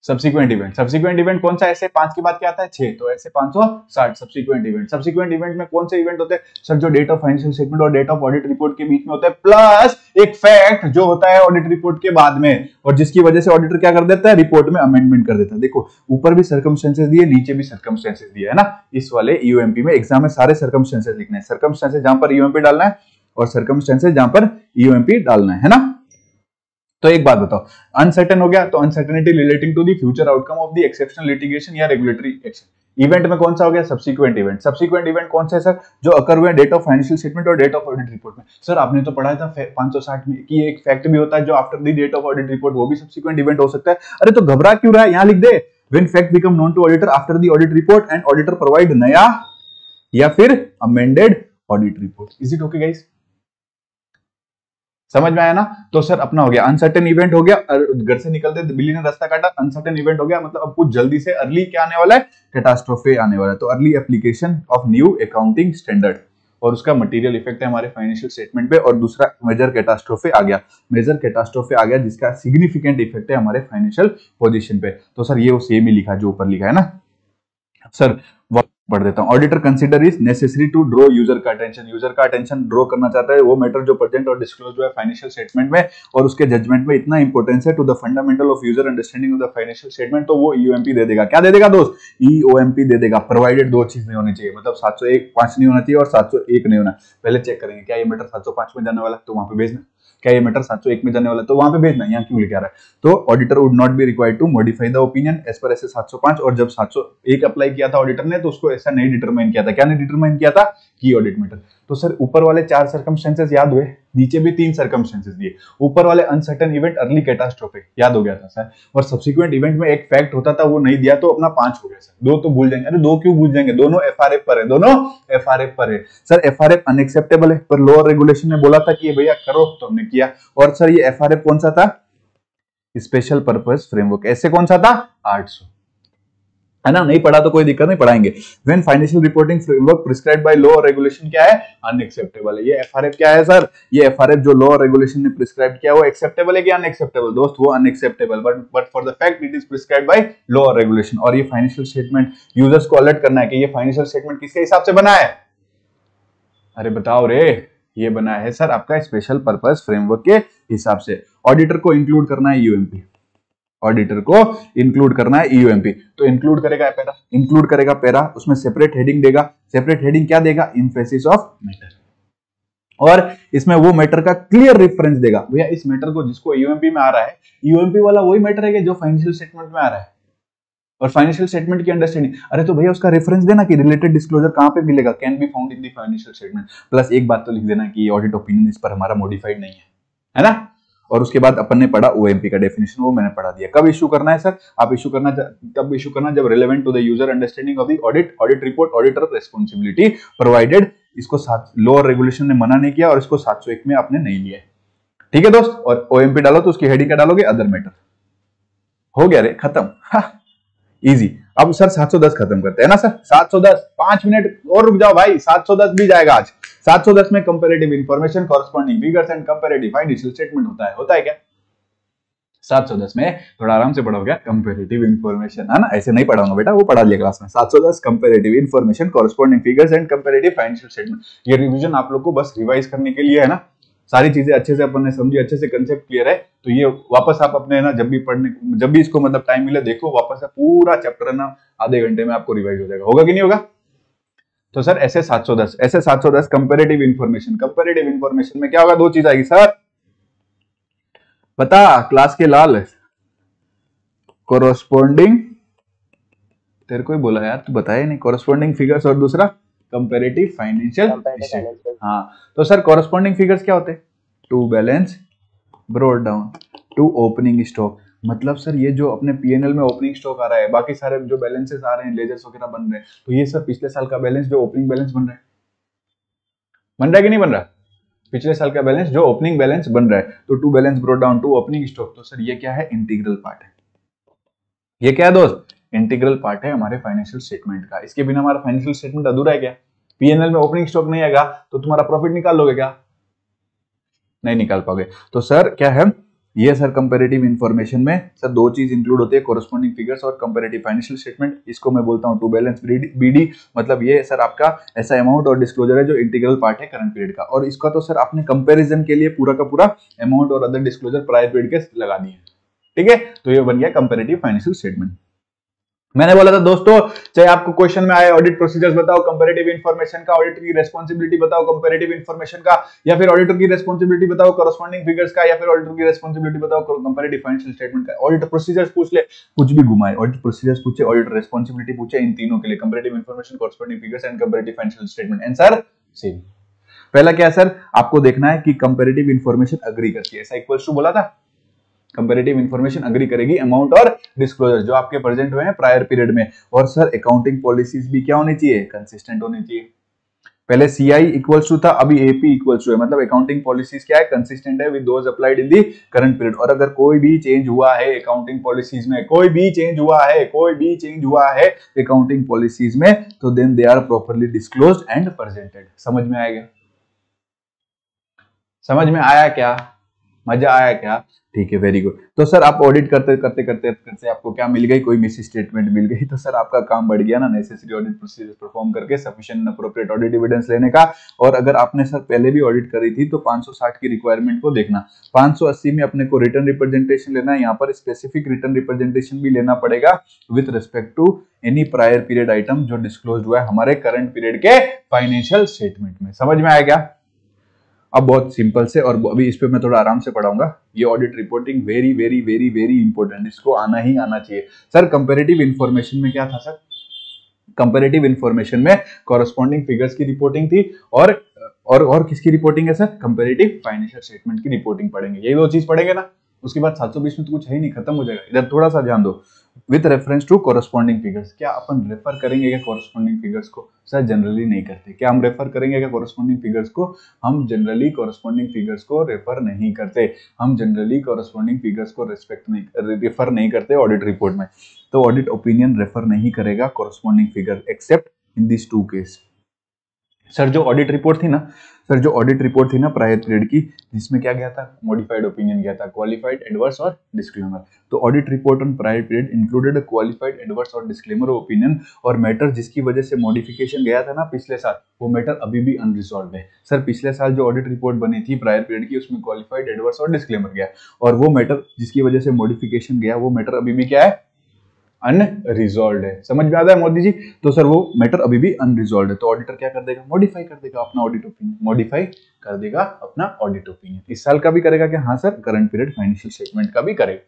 सब्सिक्वेंट इवेंट कौन सा, ऐसे 5 के बाद क्या आता है 6, तो ऐसे 560 सब्सिक्वेंट इवेंट में कौन से इवेंट होते हैं सर, जो डेट ऑफ फाइनेंशियल स्टेटमेंट और डेट ऑफ ऑडिट रिपोर्ट के बीच में होता है, प्लस एक फैक्ट जो होता है ऑडिट रिपोर्ट के बाद में, और जिसकी वजह से ऑडिटर क्या कर देता है, रिपोर्ट में अमेंडमेंट कर देता है। देखो ऊपर भी सर्कमस्टेंसेस दिए, नीचे भी सर्कमस्टेंसेस दिए है ना, इस वाले यूएमपी में एग्जाम में सारे सर्कमस्टेंसेस लिखने हैं, सर्कमस्टेंसेस जहां पर यूएमपी डालना है और सर्कमस्टेंसेस जहां पर यूएमपी डालना है ना। तो एक बात बताओ, अनसर्टेन हो गया तो uncertainty relating to the future outcome of the exceptional litigation या रेगुलेटरी एक्शन। इवेंट में कौन सा हो गया, सब्सिक्वेंट इवेंट कौन सा है सर, जो अकर हुए डेट ऑफ फाइनेंशियल स्टेटमेंट और डेट ऑफ ऑडिट रिपोर्ट में। सर आपने तो पढ़ा था 560 में कि एक फैक्ट भी होता है जो after the date of audit report, वो भी सब्सिक्वेंट इवेंट हो सकता है। अरे तो घबरा क्यों रहा है, यहां लिख दे, when fact become known to auditor after the audit report and auditor provide नया या फिर amended audit report. Is it okay guys, समझ में आया ना। तो सर अपना हो गया अनसर्टेन इवेंट हो गया, घर से निकलते बिल्ली ने रास्ता काटा, अनसर्टेन इवेंट हो गया, मतलब अब कुछ जल्दी से अर्ली क्या आने वाला है, कैटास्ट्रोफे आने वाला है। तो early application of new accounting standard, और उसका मटेरियल इफेक्ट है हमारे फाइनेंशियल स्टेटमेंट पे। और दूसरा मेजर कैटास्ट्रोफे आ गया, जिसका सिग्निफिकेंट इफेक्ट है हमारे फाइनेंशियल पोजीशन पे। तो सर ये वो सेम ही लिखा जो ऊपर लिखा है ना सर, पढ़ देता हूं। Auditor consider is necessary to draw user का अटेंशन ड्रॉ करना चाहता है वो मैटर जो प्रेजेंट और डिस्क्लोज हुआ है फाइनेंशियल स्टेटमेंट में, और उसके जजमेंट में इतना इंपॉर्टेंस है to the fundamental of user understanding of the financial statement, तो वो ईओएमपी दे देगा। क्या दे देगा दोस्त, ईओएमपी दे देगा, प्रोवाइडेड दो चीज नहीं होनी चाहिए, मतलब 701.5 नहीं होना चाहिए और 701 नहीं होना। पहले चेक करेंगे क्या ये मैटर 705 में जाने वाला, तो वहां पे भेजना, क्या ये मैटर 701 में जाने वाला, तो वहां पे भेजना, यहाँ क्यों लिखा रहा है। तो auditor would not be required to modify the opinion as per SA 705, और जब 701 अप्लाई किया था ऑडिटर ने तो उसको ऐसा नहीं डिटरमाइन किया था। क्या नहीं डिटरमाइन किया था, की ऑडिट मैटर। तो सर ऊपर वाले 4 सर्कमस्टेंसेस याद हुए, नीचे भी 3 सर्कमस्टेंसेस दिए। ऊपर वाले अनसर्टेन इवेंट, अर्ली कैटास्ट्रोफे याद हो गया था सर, और सब्सिक्वेंट इवेंट में एक फैक्ट होता था वो नहीं दिया तो अपना 5 हो गया सर, 2 तो भूल जाएंगे। अरे 2 क्यों भूल जाएंगे, दोनों एफआरएफ पर है, दोनों एफआरएफ पर है सर। एफआरएफ अनएक्सेप्टेबल है पर लोअर रेगुलेशन ने बोला था कि ये भैया करो तो हमने किया। और सर ये एफआरएफ कौन सा था, स्पेशल पर्पस फ्रेमवर्क, ऐसे कौन सा था 800, है ना। नहीं पढ़ा तो कोई दिक्कत नहीं, पढ़ाएंगे। When financial reporting framework prescribed by law और रेगुलेशन क्या है, अनएक्सेप्टेबल है। ये एफआरएफ क्या है सर, ये एफआरएफ जो लॉ और रेगुलेशन ने प्रिस्क्राइब किया वो एक्सेप्टेबल है कि अनएक्सेप्टेबल दोस्त, वो unacceptable, but for the fact it is prescribed by law और रेगुलेशन। और ये फाइनेंशियल स्टेटमेंट यूजर्स को अलर्ट करना है कि ये फाइनेंशियल स्टेटमेंट किसके हिसाब से बना है, अरे बताओ रे, ये बना है सर आपका स्पेशल पर्पस फ्रेमवर्क के हिसाब से। ऑडिटर को इंक्लूड करना है यूएमपी, ऑडिटर को इंक्लूड करना है ईओएमपी, तो इंक्लूड करेगा पैरा, इंक्लूड करेगा पैरा, उसमें सेपरेट हेडिंग देगा। सेपरेट हेडिंग क्या देगा, एम्फेसिस ऑफ मैटर, और इसमें वो मैटर का क्लियर रेफरेंस देगा। भैया इस मैटर को जिसको ईओएमपी में आ रहा है, ईओएमपी वाला वही मैटर है जो फाइनेंशियल स्टेटमेंट में आ रहा है, और फाइनेंशियल स्टेटमेंट की अंडरस्टैंडिंग, अरे तो भैया उसका रेफरेंस देना कि रिलेटेड डिस्क्लोजर कहां पे मिलेगा, can be found in the financial statement. Plus एक बात तो लिख देना कि ऑडिट ओपिनियन इस पर हमारा मॉडिफाइड नहीं है ना। और उसके बाद अपन ने पढ़ा ओएमपी का डेफिनेशन, वो मैंने पढ़ा दिया। कब इशू करना है सर, आप इशू करना तब इशू करना जब relevant to the user understanding of the audit report, auditor responsibility provided. इसको लॉ और रेगुलेशन ने मना नहीं किया और इसको 701 में आपने नहीं लिया, ठीक है दोस्त। और ओएमपी डालो तो उसकी हेडिंग क्या डालोगे, अदर मैटर। हो गया रे, खत्म, इजी। अब सर 710 खत्म करते हैं ना सर, 710 5 मिनट और रुक जाओ भाई, 710 भी जाएगा आज। 710 में comparative information, corresponding figures and comparative financial statement होता है क्या। 710 में थोड़ा आराम से पढ़ोगे, कंपैरेटिव इंफॉर्मेशन, है ना, ऐसे नहीं पढ़ाऊंगा बेटा, वो पढ़ा लिया क्लास में। 710 comparative information, corresponding figures and comparative financial statement. ये रिवीजन आप लोग को बस रिवाइज करने के लिए है ना, सारी चीजें अच्छे से अपन ने समझी, अच्छे से कंसेप्ट क्लियर है, तो ये वापस आप अपने ना जब भी इसको मतलब टाइम मिले देखो वापस से पूरा चैप्टर है ना, आधे घंटे में आपको रिवाइज हो जाएगा। होगा कि नहीं होगा। तो सर ऐसे 710 कंपैरेटिव इंफॉर्मेशन में क्या होगा, 2 चीज आएगी सर, बता क्लास के लाल, कोरोस्पोंडिंग, तेरे को ही बोला यार, तू बताया नहीं, कोरोस्पोंडिंग फिगर्स और दूसरा कंपैरेटिव फाइनेंशियल। हाँ तो सर कोरोस्पोंडिंग फिगर्स क्या होते हैं, to balance brought down to opening stock. मतलब सर ये जो अपने पीएनएल में ओपनिंग स्टॉक आ रहा है, बाकी सारे जो बैलेंसेस आ रहे हैं, लेजर्स वगैरह बन रहे हैं, तो ये सर पिछले साल का बैलेंस जो ओपनिंग बैलेंस बन रहा है कि नहीं बन रहा, पिछले साल का बैलेंस जो ओपनिंग बैलेंस बन रहा है, तो to balance brought down to opening stock. तो सर ये क्या है, इंटीग्रल पार्ट है। ये क्या है दोस्त, इंटीग्रल पार्ट है हमारे फाइनेंशियल स्टेटमेंट का। इसके बिना हमारा फाइनेंशियल स्टेटमेंट अधूरा है क्या। पीएनएल में ओपनिंग स्टॉक नहीं आएगा तो तुम्हारा प्रॉफिट निकाल लोगे क्या, नहीं निकाल पाओगे। तो सर क्या है, ये सर कंपैरेटिव इंफॉर्मेशन में सर दो चीज इंक्लूड होती है, कोरस्पॉन्डिंग फिगर्स और कंपैरेटिव फाइनेंशियल स्टेटमेंट। इसको मैं बोलता हूँ टू बैलेंस बीडी, मतलब ये सर आपका ऐसा अमाउंट और डिस्क्लोजर है जो इंटीग्रल पार्ट है करंट पीरियड का, और इसका तो सर आपने कंपैरिजन के लिए पूरा का पूरा अमाउंट और अदर डिस्क्लोजर प्रायर पीरियड के लगा दिए, ठीक है। तो ये बन गया कंपैरेटिव फाइनेंशियल स्टेटमेंट। मैंने बोला था दोस्तों, चाहे आपको क्वेश्चन में आए ऑडिट प्रोसीजर्स बताओ, कंपैरेटिव इंफॉर्मेशन का, ऑडिटर की रेस्पॉन्सिबिलिटी बताओ कंपैरेटिव इंफॉर्मेशन का, या फिर ऑडिटर की रेस्पॉन्सिबिलिटी बताओ कॉरस्पॉन्डिंग फिगर्स का, या फिर ऑडिटर की रेस्पॉन्सिबिलिटी बताओ कंपैरेटिव फाइनेंशियल स्टेटमेंट का। ऑडिटर प्रोसीजर्स पूछ ले, कुछ भी घुमाए, ऑडिट प्रोसीजर्स पूछे, ऑडिटर रेस्पॉन्सिबिलिटी पूछे, इन तीनों के लिए comparative information, corresponding figures and comparative financial statement, answer same. पहला क्या है सर, आपको देखना है कि कंपैरेटिव इंफॉर्मेशन अग्री करती है, ऐसा इक्वल्स टू बोला था, कंपैरेटिव इंफॉर्मेशन अग्री करेगी अमाउंट और डिस्क्लोजर जो आपके प्रेजेंट हुए हैं प्रायर पीरियड में। और सर अकाउंटिंग पॉलिसीज भी क्या होनी चाहिए, कंसिस्टेंट होनी चाहिए। पहले सीआई इक्वल्स टू था, अभी एपी इक्वल्स टू है, मतलब अकाउंटिंग पॉलिसीज क्या है, कंसिस्टेंट है with those applied in the current period. और अगर कोई भी चेंज हुआ है अकाउंटिंग पॉलिसीज में, कोई भी चेंज हुआ है अकाउंटिंग पॉलिसीज में, तो then they are properly disclosed and presented. समझ में आएगा, समझ में आया क्या, मजा आया क्या, ठीक है, वेरी गुड। तो सर आप ऑडिट करते करते आपको क्या मिल गई, कोई मिस स्टेटमेंट मिल गई, तो सर आपका काम बढ़ गया ना नेसेसरी ऑडिट प्रोसीजर परफॉर्म करके सफिशिएंट अप्रोप्रिएट ऑडिट एविडेंस लेने का। और अगर आपने सर पहले भी ऑडिट करी थी तो 560 की रिक्वायरमेंट को देखना, 580 में अपने को रिटर्न रिप्रेजेंटेशन लेना है, यहाँ पर स्पेसिफिक रिटर्न रिप्रेजेंटेशन भी लेना पड़ेगा with respect to any prior period item जो डिस्क्लोज हुआ है हमारे करंट पीरियड के फाइनेंशियल स्टेटमेंट में। समझ में आया क्या? अब बहुत सिंपल से, और अभी इस पे मैं थोड़ा आराम से पढ़ाऊंगा। ये audit reporting very very very very important, इसको आना ही आना चाहिए। सर कंपैरेटिव इंफॉर्मेशन में क्या था सर, कंपैरेटिव इंफॉर्मेशन में कॉरस्पॉन्डिंग फिगर्स की रिपोर्टिंग थी, और किसकी रिपोर्टिंग है सर, कंपैरेटिव फाइनेंशियल स्टेटमेंट की रिपोर्टिंग पढ़ेंगे। यही दो चीज पढ़ेंगे ना, उसके बाद 720 में तो कुछ है ही नहीं, खत्म हो जाएगा। इधर थोड़ा सा ध्यान दो, with reference to corresponding figures. क्या अपन रेफर करेंगे क्या कॉरस्पॉन्डिंग फिगर्स को? सर जनरली नहीं करते। क्या हम रेफर करेंगे क्या कॉरस्पॉन्डिंग फिगर्स को? हम जनरली कॉरस्पॉन्डिंग फिगर्स को रेफर नहीं करते, हम जनरली कॉरस्पॉन्डिंग फिगर्स को रेफर नहीं करते ऑडिट रिपोर्ट में। तो ऑडिट ओपिनियन रेफर नहीं करेगा corresponding figure except in this two case. Sir जो ऑडिट रिपोर्ट थी ना प्रायर पीरियड की, जिसमें क्या गया था, मॉडिफाइड ओपिनियन गया था, क्वालिफाइड, एडवर्स और डिस्क्लेमर। तो audit report on prior period included qualified, adverse और डिस्क्लेमर ओपिनियन, और मैटर जिसकी वजह से मॉडिफिकेशन गया था ना पिछले साल, वो मैटर अभी भी अनरिजॉल्व है। सर पिछले साल जो ऑडिट रिपोर्ट बनी थी प्रायर पीरियड की, उसमें क्वालिफाइड, एडवर्स और डिस्क्लेमर गया, और वो मैटर जिसकी वजह से मॉडिफिकेशन गया, वो मैटर अभी भी क्या है, अनरिजॉल्व है। समझ में आता है मोदी जी? तो सर वो मैटर अभी भी अनरिजॉल्व है, तो ऑडिटर क्या कर देगा, मॉडिफाई कर देगा अपना ऑडिट ओपिनियन, मॉडिफाई कर देगा अपना ऑडिट ओपिनियन। इस साल का भी करेगा क्या? हाँ sir, current period financial statement का भी करेगा।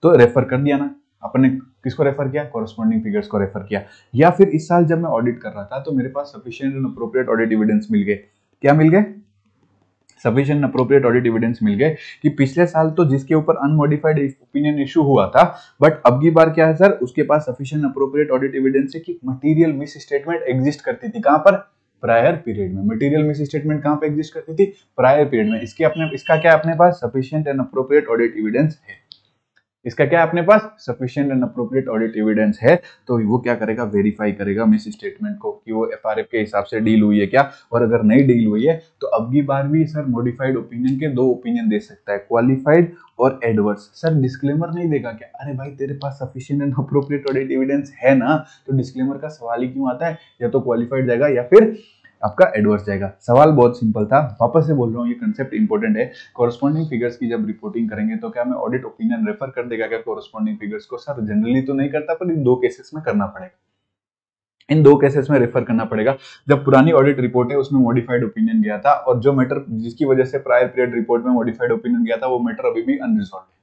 तो रेफर कर दिया ना अपने, किसको रेफर किया, कॉरस्पॉन्डिंग फिगर्स को रेफर किया। या फिर इस साल जब मैं ऑडिट कर रहा था तो मेरे पास sufficient and appropriate audit evidence मिल गए। क्या मिल गए? सफिशिएंट अप्रोप्रिएट ऑडिट एविडेंस मिल गए कि पिछले साल तो जिसके ऊपर अनमॉडिफाइड ओपिनियन इशू हुआ था, बट अब की बार क्या है सर, उसके पास सफिशिएंट अप्रोप्रिएट ऑडिट एविडेंस है कि मटेरियल मिस स्टेटमेंट एग्जिस्ट करती थी। कहां पर? प्रायर पीरियड में। मटेरियल मिस स्टेटमेंट कहां पे एग्जिस्ट करती थी? प्रायर पीरियड में। इसका क्या अपने पास sufficient and appropriate audit evidence है। इसका क्या अपने पास sufficient and appropriate audit evidence है, तो वो क्या करेगा, वेरीफाई करेगा मिस स्टेटमेंट को कि वो एफआरएफ के हिसाब से डील हुई है क्या, और अगर नहीं डील हुई है तो अब की बार भी सर मॉडिफाइड ओपिनियन के दो ओपिनियन दे सकता है, क्वालिफाइड और एडवर्स। सर डिस्क्लेमर नहीं देगा क्या? अरे भाई तेरे पास sufficient and appropriate audit evidence है ना, तो डिस्क्लेमर का सवाल ही क्यों आता है? या तो क्वालिफाइड जाएगा या फिर आपका एडवर्स जाएगा। सवाल बहुत सिंपल था, वापस से बोल रहा हूँ, ये कंसेप्ट इंपॉर्टेंट है। कॉरस्पॉन्डिंग फिगर्स की जब रिपोर्टिंग करेंगे तो क्या मैं ऑडिट ओपिनियन रेफर कर देगा क्या कॉरस्पॉन्डिंग फिगर्स को? सर जनरली तो नहीं करता, पर इन दो केसेस में करना पड़ेगा। इन दो केसेस में रेफर करना पड़ेगा। जब पुरानी ऑडिट रिपोर्ट है उसमें मॉडिफाइड ओपिनियन गया था, और जो मैटर जिसकी वजह से प्रायर पीरियड रिपोर्ट में मॉडिफाइड ओपिनियन गया था, वो मैटर अभी भी अनरिजॉल्व है।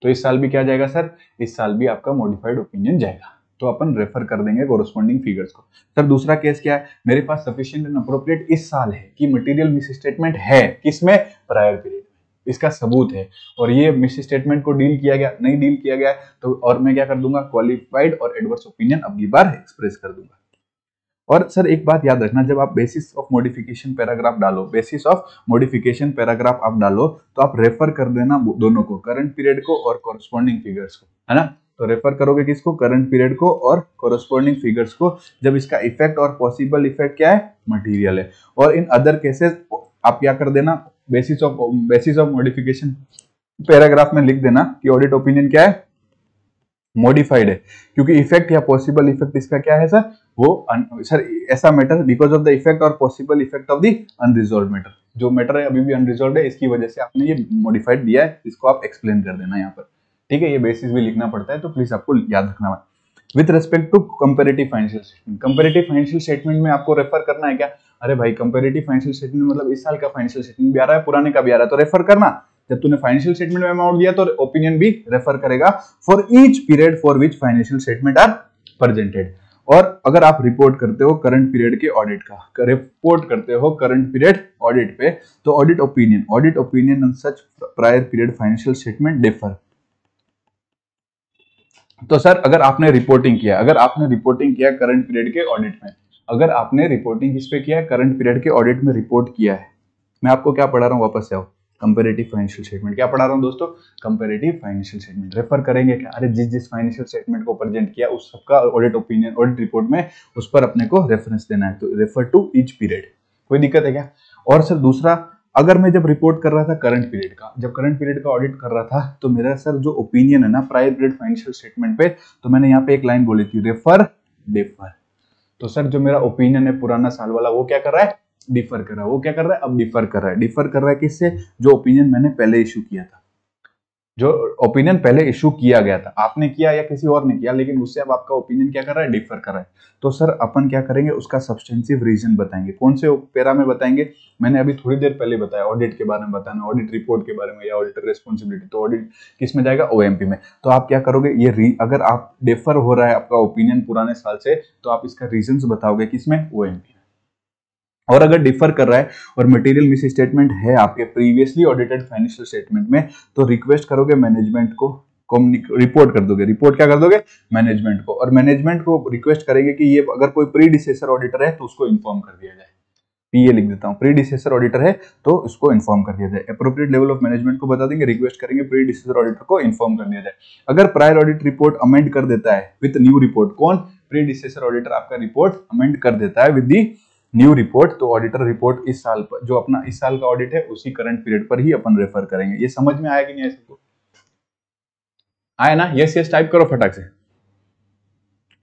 तो इस साल भी क्या जाएगा सर? इस साल भी आपका मॉडिफाइड ओपिनियन जाएगा, तो अपन रेफर कर देंगे कॉरस्पॉन्डिंग फिगर्स को। सर दूसरा केस क्या है, मेरे पास सफिशिएंट एंड अप्रोप्रिएट इस साल है कि मटेरियल मिस स्टेटमेंट है, किसमें? प्रायर पीरियड में। इसका सबूत है, और ये मिस स्टेटमेंट को डील किया गया, नहीं डील किया गया, तो और मैं क्या कर दूंगा, क्वालिफाइड और एडवर्स ओपिनियन अब की बार एक्सप्रेस कर दूंगा। और सर एक बात याद रखना, जब आप बेसिस ऑफ मॉडिफिकेशन पैराग्राफ डालो, बेसिस ऑफ मॉडिफिकेशन पैराग्राफ आप डालो, तो आप रेफर कर देना दोनों को, करंट पीरियड को और कॉरस्पॉन्डिंग फिगर्स को, है ना। तो रेफर करोगे किसको? करंट पीरियड को और कॉरस्पॉन्डिंग फिगर्स को, जब इसका इफेक्ट और पॉसिबल इफेक्ट क्या है? मटेरियल है। और इन अदर केसेस आप क्या कर देना, बेसिस ऑफ मॉडिफिकेशन पैराग्राफ में लिख देना कि ऑडिट ओपिनियन क्या है, मॉडिफाइड है, क्योंकि इफेक्ट या पॉसिबल इफेक्ट इसका क्या है सर, वो सर ऐसा matter because of the effect और possible effect of the unresolved matter, जो मैटर है अभी भी अनरिजॉल्व है, इसकी वजह से आपने ये मॉडिफाइड दिया है, इसको आप एक्सप्लेन कर देना यहाँ पर, ठीक है। ये बेसिस भी लिखना पड़ता है, तो प्लीज आपको याद रखना है। With respect to comparative financial statement, comparative financial statement में आपको रेफर करना है क्या, अरे भाई कंपेरेटिव फाइनेंशियल स्टेटमेंट मतलब इस साल का फाइनेंशियल स्टेटमेंट भी आ रहा है, पुराने का भी आ रहा है, तो रेफर करना। जब तूने फाइनेंशियल स्टेटमेंट में अमाउंट दिया तो ओपिनियन भी रेफर करेगा for each period for which financial statement are presented. और अगर आप रिपोर्ट करते हो करंट पीरियड के ऑडिट का, रिपोर्ट करते हो करंट पीरियड ऑडिट पे, तो audit opinion on such prior period financial statement differ. तो सर अगर आपने रिपोर्टिंग किया करंट पीरियड के ऑडिट में, अगर आपने रिपोर्टिंग किस पे किया है, करंट पीरियड के ऑडिट में रिपोर्ट किया है, मैं आपको क्या पढ़ा रहा हूँ, वापस से आओ, कंपैरेटिव फाइनेंशियल स्टेटमेंट क्या पढ़ा रहा हूँ दोस्तों, कंपैरेटिव फाइनेंशियल स्टेटमेंट। रेफर करेंगे क्या, अरे जिस फाइनेंशियल स्टेटमेंट को प्रेजेंट किया उस सबका ऑडिट ओपिनियन, ऑडिट रिपोर्ट में उस पर अपने को रेफरेंस देना है, तो रेफर टू ईच पीरियड। कोई दिक्कत है क्या। और सर दूसरा, अगर मैं जब रिपोर्ट कर रहा था करंट पीरियड का, जब करंट पीरियड का ऑडिट कर रहा था, तो मेरा सर जो ओपिनियन है ना प्रायर पीरियड फाइनेंशियल स्टेटमेंट पे, तो मैंने यहाँ पे एक लाइन बोली थी, रेफर डिफर। तो सर जो मेरा ओपिनियन है पुराना साल वाला, वो क्या कर रहा है, डिफर कर रहा है। वो क्या कर रहा है, अब डिफर कर रहा है किससे, जो ओपिनियन मैंने पहले इशू किया था, जो ओपिनियन पहले इशू किया गया था, आपने किया या किसी और ने किया, लेकिन उससे अब आपका ओपिनियन क्या कर रहा है, डिफर कर रहा है। तो सर अपन क्या करेंगे, उसका सब्सटेंसिव रीजन बताएंगे। कौन से पैरा में बताएंगे, मैंने अभी थोड़ी देर पहले बताया, ऑडिट के बारे में बताना, ऑडिट रिपोर्ट के बारे में या ऑडिटर रेस्पॉन्सिबिलिटी, तो ऑडिट किस में जाएगा, ओएमपी में। तो आप क्या करोगे, ये अगर आप डिफर हो रहा है आपका ओपिनियन पुराने साल से, तो आप इसका रीजन बताओगे किसमें, ओएमपी में। और अगर डिफर कर रहा है और मटेरियल मिस स्टेटमेंट है आपके प्रीवियसली ऑडिटेड फाइनेंशियल स्टेटमेंट में, तो रिक्वेस्ट करोगे मैनेजमेंट को, रिपोर्ट कर दोगे, रिपोर्ट क्या कर दोगे, मैनेजमेंट को, और मैनेजमेंट को रिक्वेस्ट करेंगे कि ये अगर कोई प्रीडिसेसर ऑडिटर है तो उसको इन्फॉर्म कर दिया जाए। पीए लिख देता हूं, प्रीडिसेसर ऑडिटर है तो उसको इन्फॉर्म कर दिया जाए। एप्रोप्रिएट लेवल ऑफ मैनेजमेंट को बता देंगे, रिक्वेस्ट करेंगे प्रीडिसेसर ऑडिटर को इन्फॉर्म कर दिया जाए। अगर प्रायर ऑडिट रिपोर्ट अमेंड कर देता है विद न्यू रिपोर्ट, कौन, प्रीडिसेसर ऑडिटर आपका रिपोर्ट अमेंड कर देता है विद दी न्यू रिपोर्ट, तो ऑडिटर रिपोर्ट इस साल पर, जो अपना इस साल का ऑडिट है उसी करंट पीरियड पर ही अपन रेफर करेंगे। ये समझ में आया कि नहीं, ऐसे को आया ना, यस यस टाइप करो फटाक से।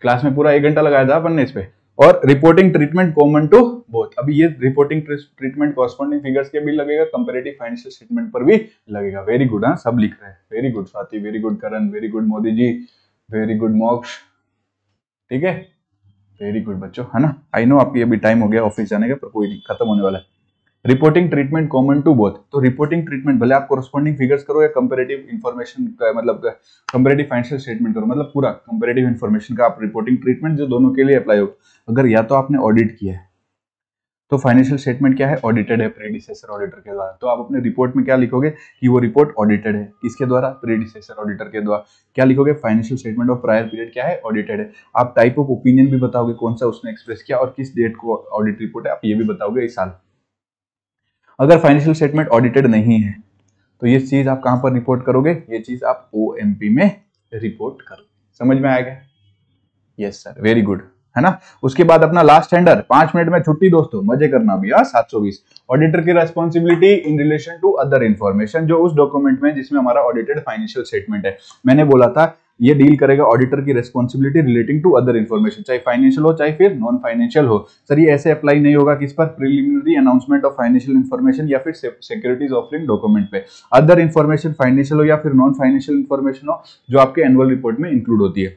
क्लास में पूरा 1 घंटा लगाया था अपन ने इस पे। और reporting treatment common to both, अभी ये रिपोर्टिंग ट्रीटमेंट कॉरस्पॉन्डिंग फिगर्स के भी लगेगा, कंपैरेटिव फाइनेंशियल स्टेटमेंट पर भी लगेगा। वेरी गुड, हाँ सब लिख रहे हैं, very good Swati, very good Karan, very good Modi ji, very good Moksh, ठीक है, वेरी गुड बच्चों, है ना। आई नो आपकी अभी टाइम हो गया ऑफिस जाने का, पर कोई नहीं, खत्म होने वाला है। Reporting treatment common to both, तो रिपोर्टिंग ट्रीटमेंट भले आप कोरस्पॉन्डिंग फिगर्स करो या कंपैरेटिव इंफॉर्मेशन का, मतलब कंपैरेटिव फाइनेंशियल स्टेटमेंट करो, मतलब पूरा कंपैरेटिव इंफॉर्मेशन का आप रिपोर्टिंग ट्रीटमेंट जो दोनों के लिए अप्लाई हो। अगर या तो आपने ऑडिट किया है तो फाइनेंशियल स्टेटमेंट क्या है, ऑडिटेड है प्रीडिसेसर ऑडिटर के द्वारा, तो आप अपने रिपोर्ट में क्या लिखोगे कि वो रिपोर्ट ऑडिटेड है, किसके द्वारा, प्रीडिसेसर ऑडिटर के द्वारा। क्या लिखोगे, financial statement of prior period क्या है, ऑडिटेड है। आप टाइप ऑफ ओपिनियन भी बताओगे, कौन सा उसने एक्सप्रेस किया और किस डेट को ऑडिट रिपोर्ट है, आप ये भी बताओगे इस साल। अगर फाइनेंशियल स्टेटमेंट ऑडिटेड नहीं है तो ये चीज आप कहां पर रिपोर्ट करोगे, ये चीज आप ओएमपी में रिपोर्ट करोगे। समझ में आएगा, यस सर, वेरी गुड, है ना। उसके बाद अपना लास्ट टेंडर, 5 मिनट में छुट्टी दोस्तों, मजे करना भी। 720 ऑडिटर की responsibility in relation to other information, जो उस डॉक्यूमेंट में जिसमें हमारा ऑडिटेड फाइनेंशियल स्टेटमेंट है। मैंने बोला था ये डील करेगा ऑडिटर की responsibility relating to other information, चाहे फाइनेंशियल हो चाहे फिर नॉन फाइनेंशियल हो। सर ये ऐसे अप्लाई नहीं होगा किस पर, preliminary announcement of financial information या फिर सिक्योरिटीज ऑफरिंग डॉक्यूमेंट पे। अदर इंफॉर्मेशन फाइनेंशियल हो या फिर नॉन फाइनेंशियल इंफॉर्मेशन हो, जो आपके एनुअल रिपोर्ट में इंक्लूड होती है।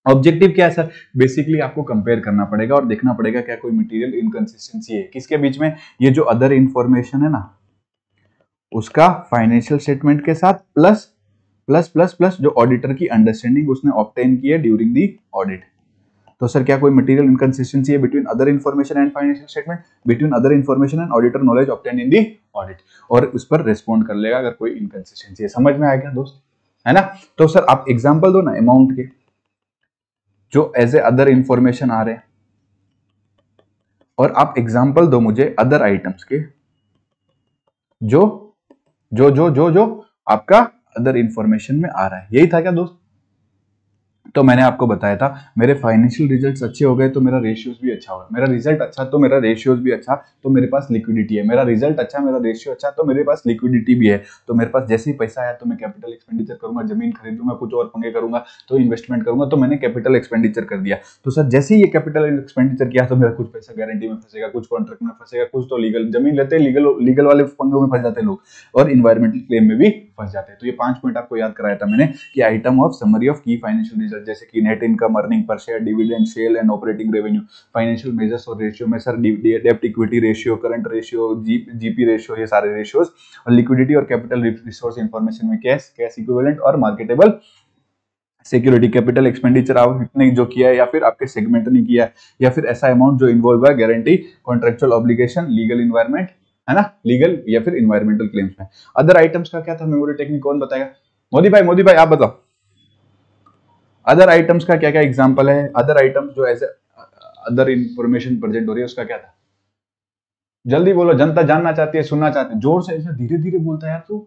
ऑब्जेक्टिव क्या है सर, बेसिकली आपको कंपेयर करना पड़ेगा और देखना पड़ेगा क्या कोई मटेरियल इनकंसिस्टेंसी है किसके बीच में, ये जो अदर इंफॉर्मेशन है ना उसका फाइनेंशियल स्टेटमेंट के साथ प्लस प्लस प्लस प्लस जो ऑडिटर की अंडरस्टैंडिंग उसने ऑब्टेन की है ड्यूरिंग दी ऑडिट। तो सर क्या कोई मटेरियल इनकंसिस्टेंसी है between other information and financial statement, between other information and auditor knowledge obtain in the audit, और उस पर रेस्पॉन्ड कर लेगा अगर कोई इनकंसिस्टेंसी है। समझ में आएगा दोस्त, है ना। तो सर आप एग्जांपल दो ना अमाउंट के जो एज ए अदर इंफॉर्मेशन आ रहे हैं, और आप एग्जांपल दो मुझे अदर आइटम्स के जो जो जो जो जो आपका अदर इंफॉर्मेशन में आ रहा है। यही था क्या दोस्त, तो मैंने आपको बताया था मेरे फाइनेंशियल रिजल्ट्स अच्छे हो गए तो मेरा रेशियोज भी अच्छा होगा, मेरा रिजल्ट अच्छा तो मेरा रेशियोज भी अच्छा, तो मेरे पास लिक्विडिटी है, मेरा रिजल्ट अच्छा मेरा रेशियो अच्छा तो मेरे पास लिक्विडिटी भी है। तो मेरे पास जैसे ही पैसा आया तो मैं कैपिटल एक्सपेंडिचर करूंगा, जमीन खरीदूंगा, कुछ और पंगे करूंगा, तो इन्वेस्टमेंट करूंगा, तो मैंने कैपिटल एक्सपेंडिचर कर दिया। तो सर जैसे ही ये कैपिटल एक्सपेंडिचर किया तो मेरा कुछ पैसा गारंटी में फंसेगा, कुछ कॉन्ट्रैक्ट में फंसेगा, कुछ तो लीगल, जमीन लेते लीगल वाले पंगों में फंस जाते हैं लोग, और इन्वायरमेंटल क्लेम में भी फंस जाते हैं। तो ये 5 पॉइंट आपको याद कराया था मैंने कि item of summary of key financial result, जैसे कि net income, earning per share, dividend, sale and operating revenue, financial measures और रेशियो में सर डेब्ट equity ratio, current ratio, GP ratio, ये सारे रेशियोज, और लिक्विडिटी और कैपिटल रिसोर्स इंफॉर्मेशन में कैश इक्विवेलेंट और मार्केटेबल सिक्योरिटी, कैपिटल एक्सपेंडिचर आपने जो किया है या फिर आपके सेगमेंट ने किया है, या फिर ऐसा अमाउंट जो इन्वॉल्व है guarantee, contractual obligation, legal environment, है ना, लीगल या फिर इन्वायरमेंटल क्लेम्स में। अदर आइटम्स का क्या था, मेमोरी टेक्निक कौन बताएगा? मोदी भाई आप बताओ, अदर आइटम्स का क्या क्या एग्जांपल है? अदर आइटम्स जो एज अदर इंफॉर्मेशन प्रेजेंट हो रही है उसका क्या था? जल्दी बोलो, जनता जानना चाहती है, सुनना चाहती है, जोर से, ऐसे धीरे धीरे बोलता है यार तू।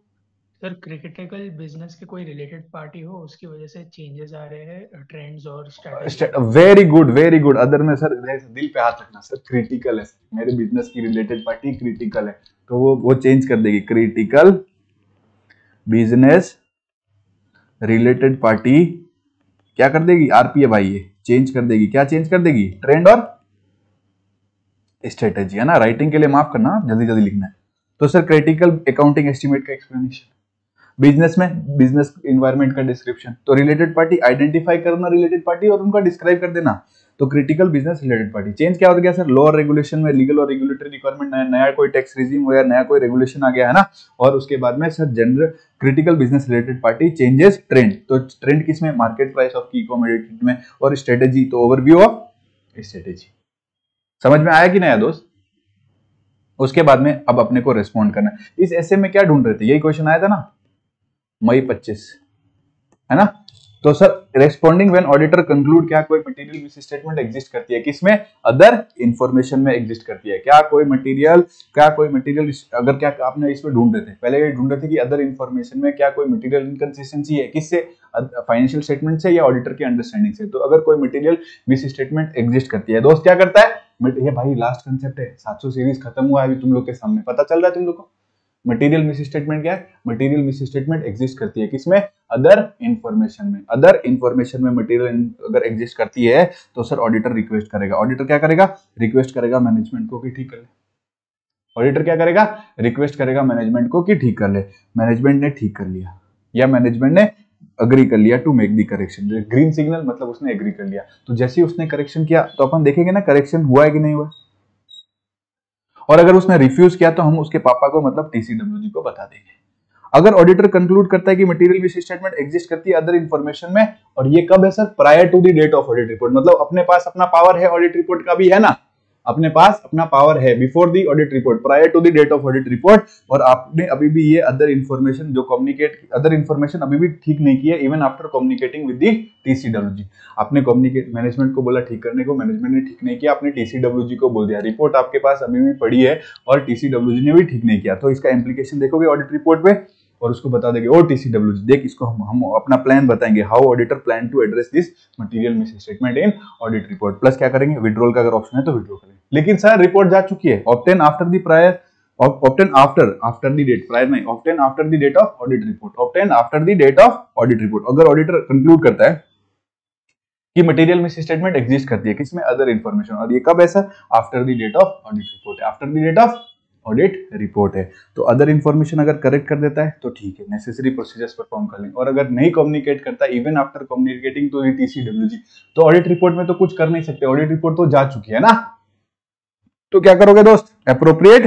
सर क्रिटिकल बिजनेस के कोई रिलेटेड पार्टी हो, उसकी वजह से चेंजेस आ रहे हैं ट्रेंड्स और स्ट्रेटजी। Very good. अदर में सर दिल पे हाथ रखना, सर क्रिटिकल है, मेरे बिजनेस की रिलेटेड पार्टी क्रिटिकल है, तो वो चेंज कर देगी, क्रिटिकल बिजनेस रिलेटेड पार्टी क्या कर देगी? आरपीए भाई, ये चेंज कर देगी। क्या चेंज कर देगी? ट्रेंड और स्ट्रेटेजी, है ना। राइटिंग के लिए माफ करना, जल्दी जल्दी लिखना है। तो सर क्रिटिकल अकाउंटिंग एस्टिमेट का एक्सप्लेनेशन, बिजनेस में बिजनेस इन्वायरमेंट का डिस्क्रिप्शन, तो रिलेटेड पार्टी आइडेंटिफाई करना, रिलेटेड पार्टी और उनका डिस्क्राइब कर देना। तो critical business related party change क्या हो गया सर? लॉ और रेगुलेशन में लीगल और रेगुलेटरी रिक्वायरमेंट, नया कोई टैक्स रिजीम हो या नया कोई रेगुलेशन आ गया, है ना। और उसके बाद में sir general critical business related party changes trend, तो ट्रेंड किसमें? मार्केट प्राइस ऑफ की कमोडिटी में, और स्ट्रेटेजी तो ओवरव्यू ऑफ स्ट्रेटेजी। समझ में आया कि नया दोस्त? उसके बाद में अब अपने को रेस्पॉन्ड करना है। इस ऐसे में क्या ढूंढ रहे थे? यही क्वेश्चन आया था ना, मई 25, है ना। तो sir responding when auditor conclude, क्या कोई मटेरियल मिस स्टेटमेंट एग्जिस्ट करती है? किसमें? अदर इंफॉर्मेशन में एग्जिस्ट करती है। क्या कोई मटेरियल अगर क्या आपने इसमें ढूंढ रहे थे, पहले ये ढूंढ रहे थे कि अदर इंफॉर्मेशन में क्या कोई मटेरियल इनकंसिस्टेंसी है, किससे? फाइनेंशियल स्टेटमेंट से या ऑडिटर की अंडरस्टैंडिंग से। तो अगर कोई मटेरियल मिस स्टेटमेंट एग्जिस्ट करती है, दोस्त क्या करता है? ये भाई लास्ट कंसेप्ट है, 700 सीरीज खत्म हुआ है अभी, तुम लोग के सामने पता चल रहा है तुम लोग को। मटेरियल मिस स्टेटमेंट क्या है? मटेरियल मिस स्टेटमेंट एग्जिस्ट करती है किसमें? अदर इंफॉर्मेशन में। अदर इंफॉर्मेशन में मटेरियल अगर एग्जिस्ट करती है तो सर ऑडिटर रिक्वेस्ट करेगा। ऑडिटर क्या करेगा? रिक्वेस्ट करेगा मैनेजमेंट को कि ठीक कर ले। ऑडिटर क्या करेगा? रिक्वेस्ट करेगा मैनेजमेंट को कि ठीक कर ले। मैनेजमेंट ने ठीक कर लिया या मैनेजमेंट ने अग्री कर लिया to make the correction, green signal मतलब उसने एग्री कर लिया। तो जैसे ही उसने करेक्शन किया तो अपन देखेंगे ना करेक्शन हुआ है कि नहीं हुआ। और अगर उसने रिफ्यूज किया तो हम उसके पापा को मतलब टीसीडब्ल्यूजी को बता देंगे। अगर ऑडिटर कंक्लूड करता है कि मटेरियल मिस स्टेटमेंट एग्जिस्ट करती है अदर इंफॉर्मेशन में, और ये कब है sir? Prior to the date of audit report, मतलब अपने पास अपना पावर है ऑडिट रिपोर्ट का भी, है ना। अपने पास अपना पावर है before the audit report, prior to the date of audit report, और आपने अभी भी ये अदर इंफॉर्मेशन जो अदर इंफॉर्मेशन अभी भी ठीक नहीं की है, even after communicating with the TCWG. आपने कम्युनिकेट मैनेजमेंट को बोला ठीक करने को, मैनेजमेंट ने ठीक नहीं किया, आपने टीसीडब्ल्यूजी को बोल दिया, रिपोर्ट आपके पास अभी भी पड़ी है और टीसीडब्ल्यूजी ने भी ठीक नहीं किया। तो इसका इम्प्लीकेशन देखोगे ऑडिट रिपोर्ट पे और उसको बता देंगे ओ टीसीडब्ल्यूजी देख, इसको हम अपना प्लान बताएंगे, how auditor plan to address this material misstatement in audit report. Plus क्या करेंगे? विड्रॉल का अगर ऑप्शन है तो विड्रॉ करेंगे। लेकिन सर रिपोर्ट जा चुकी है, obtain after the prior, obtain after the date, prior नहीं, obtain after the date of audit report, obtain after the date of audit report. अगर ऑडिटर कंक्लूड करता है कि मटेरियल मिस स्टेटमेंट एग्जिस्ट करती है किसमें? अदर इंफॉर्मेशन, और ये कब है sir? After the date of audit report, after the date of audit report है। तो अदर इंफॉर्मेशन अगर करेक्ट कर देता है तो ठीक है, नेसेसरी प्रोसीजर्स परफॉर्म कर लेंगे। और अगर नहीं कम्युनिकेट करता even after communicating to TCWG, तो ऑडिट रिपोर्ट में तो कुछ कर नहीं सकते, ऑडिट रिपोर्ट तो जा चुकी है ना। तो क्या करोगे दोस्त? एप्रोप्रिएट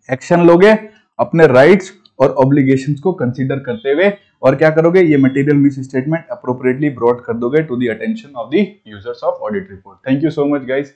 एक्शन लोगे अपने राइट्स और ऑब्लिगेशंस को कंसीडर करते हुए, और क्या करोगे? ये material misstatement appropriately brought कर दोगे to the attention of the users of audit report. Thank you so much guys.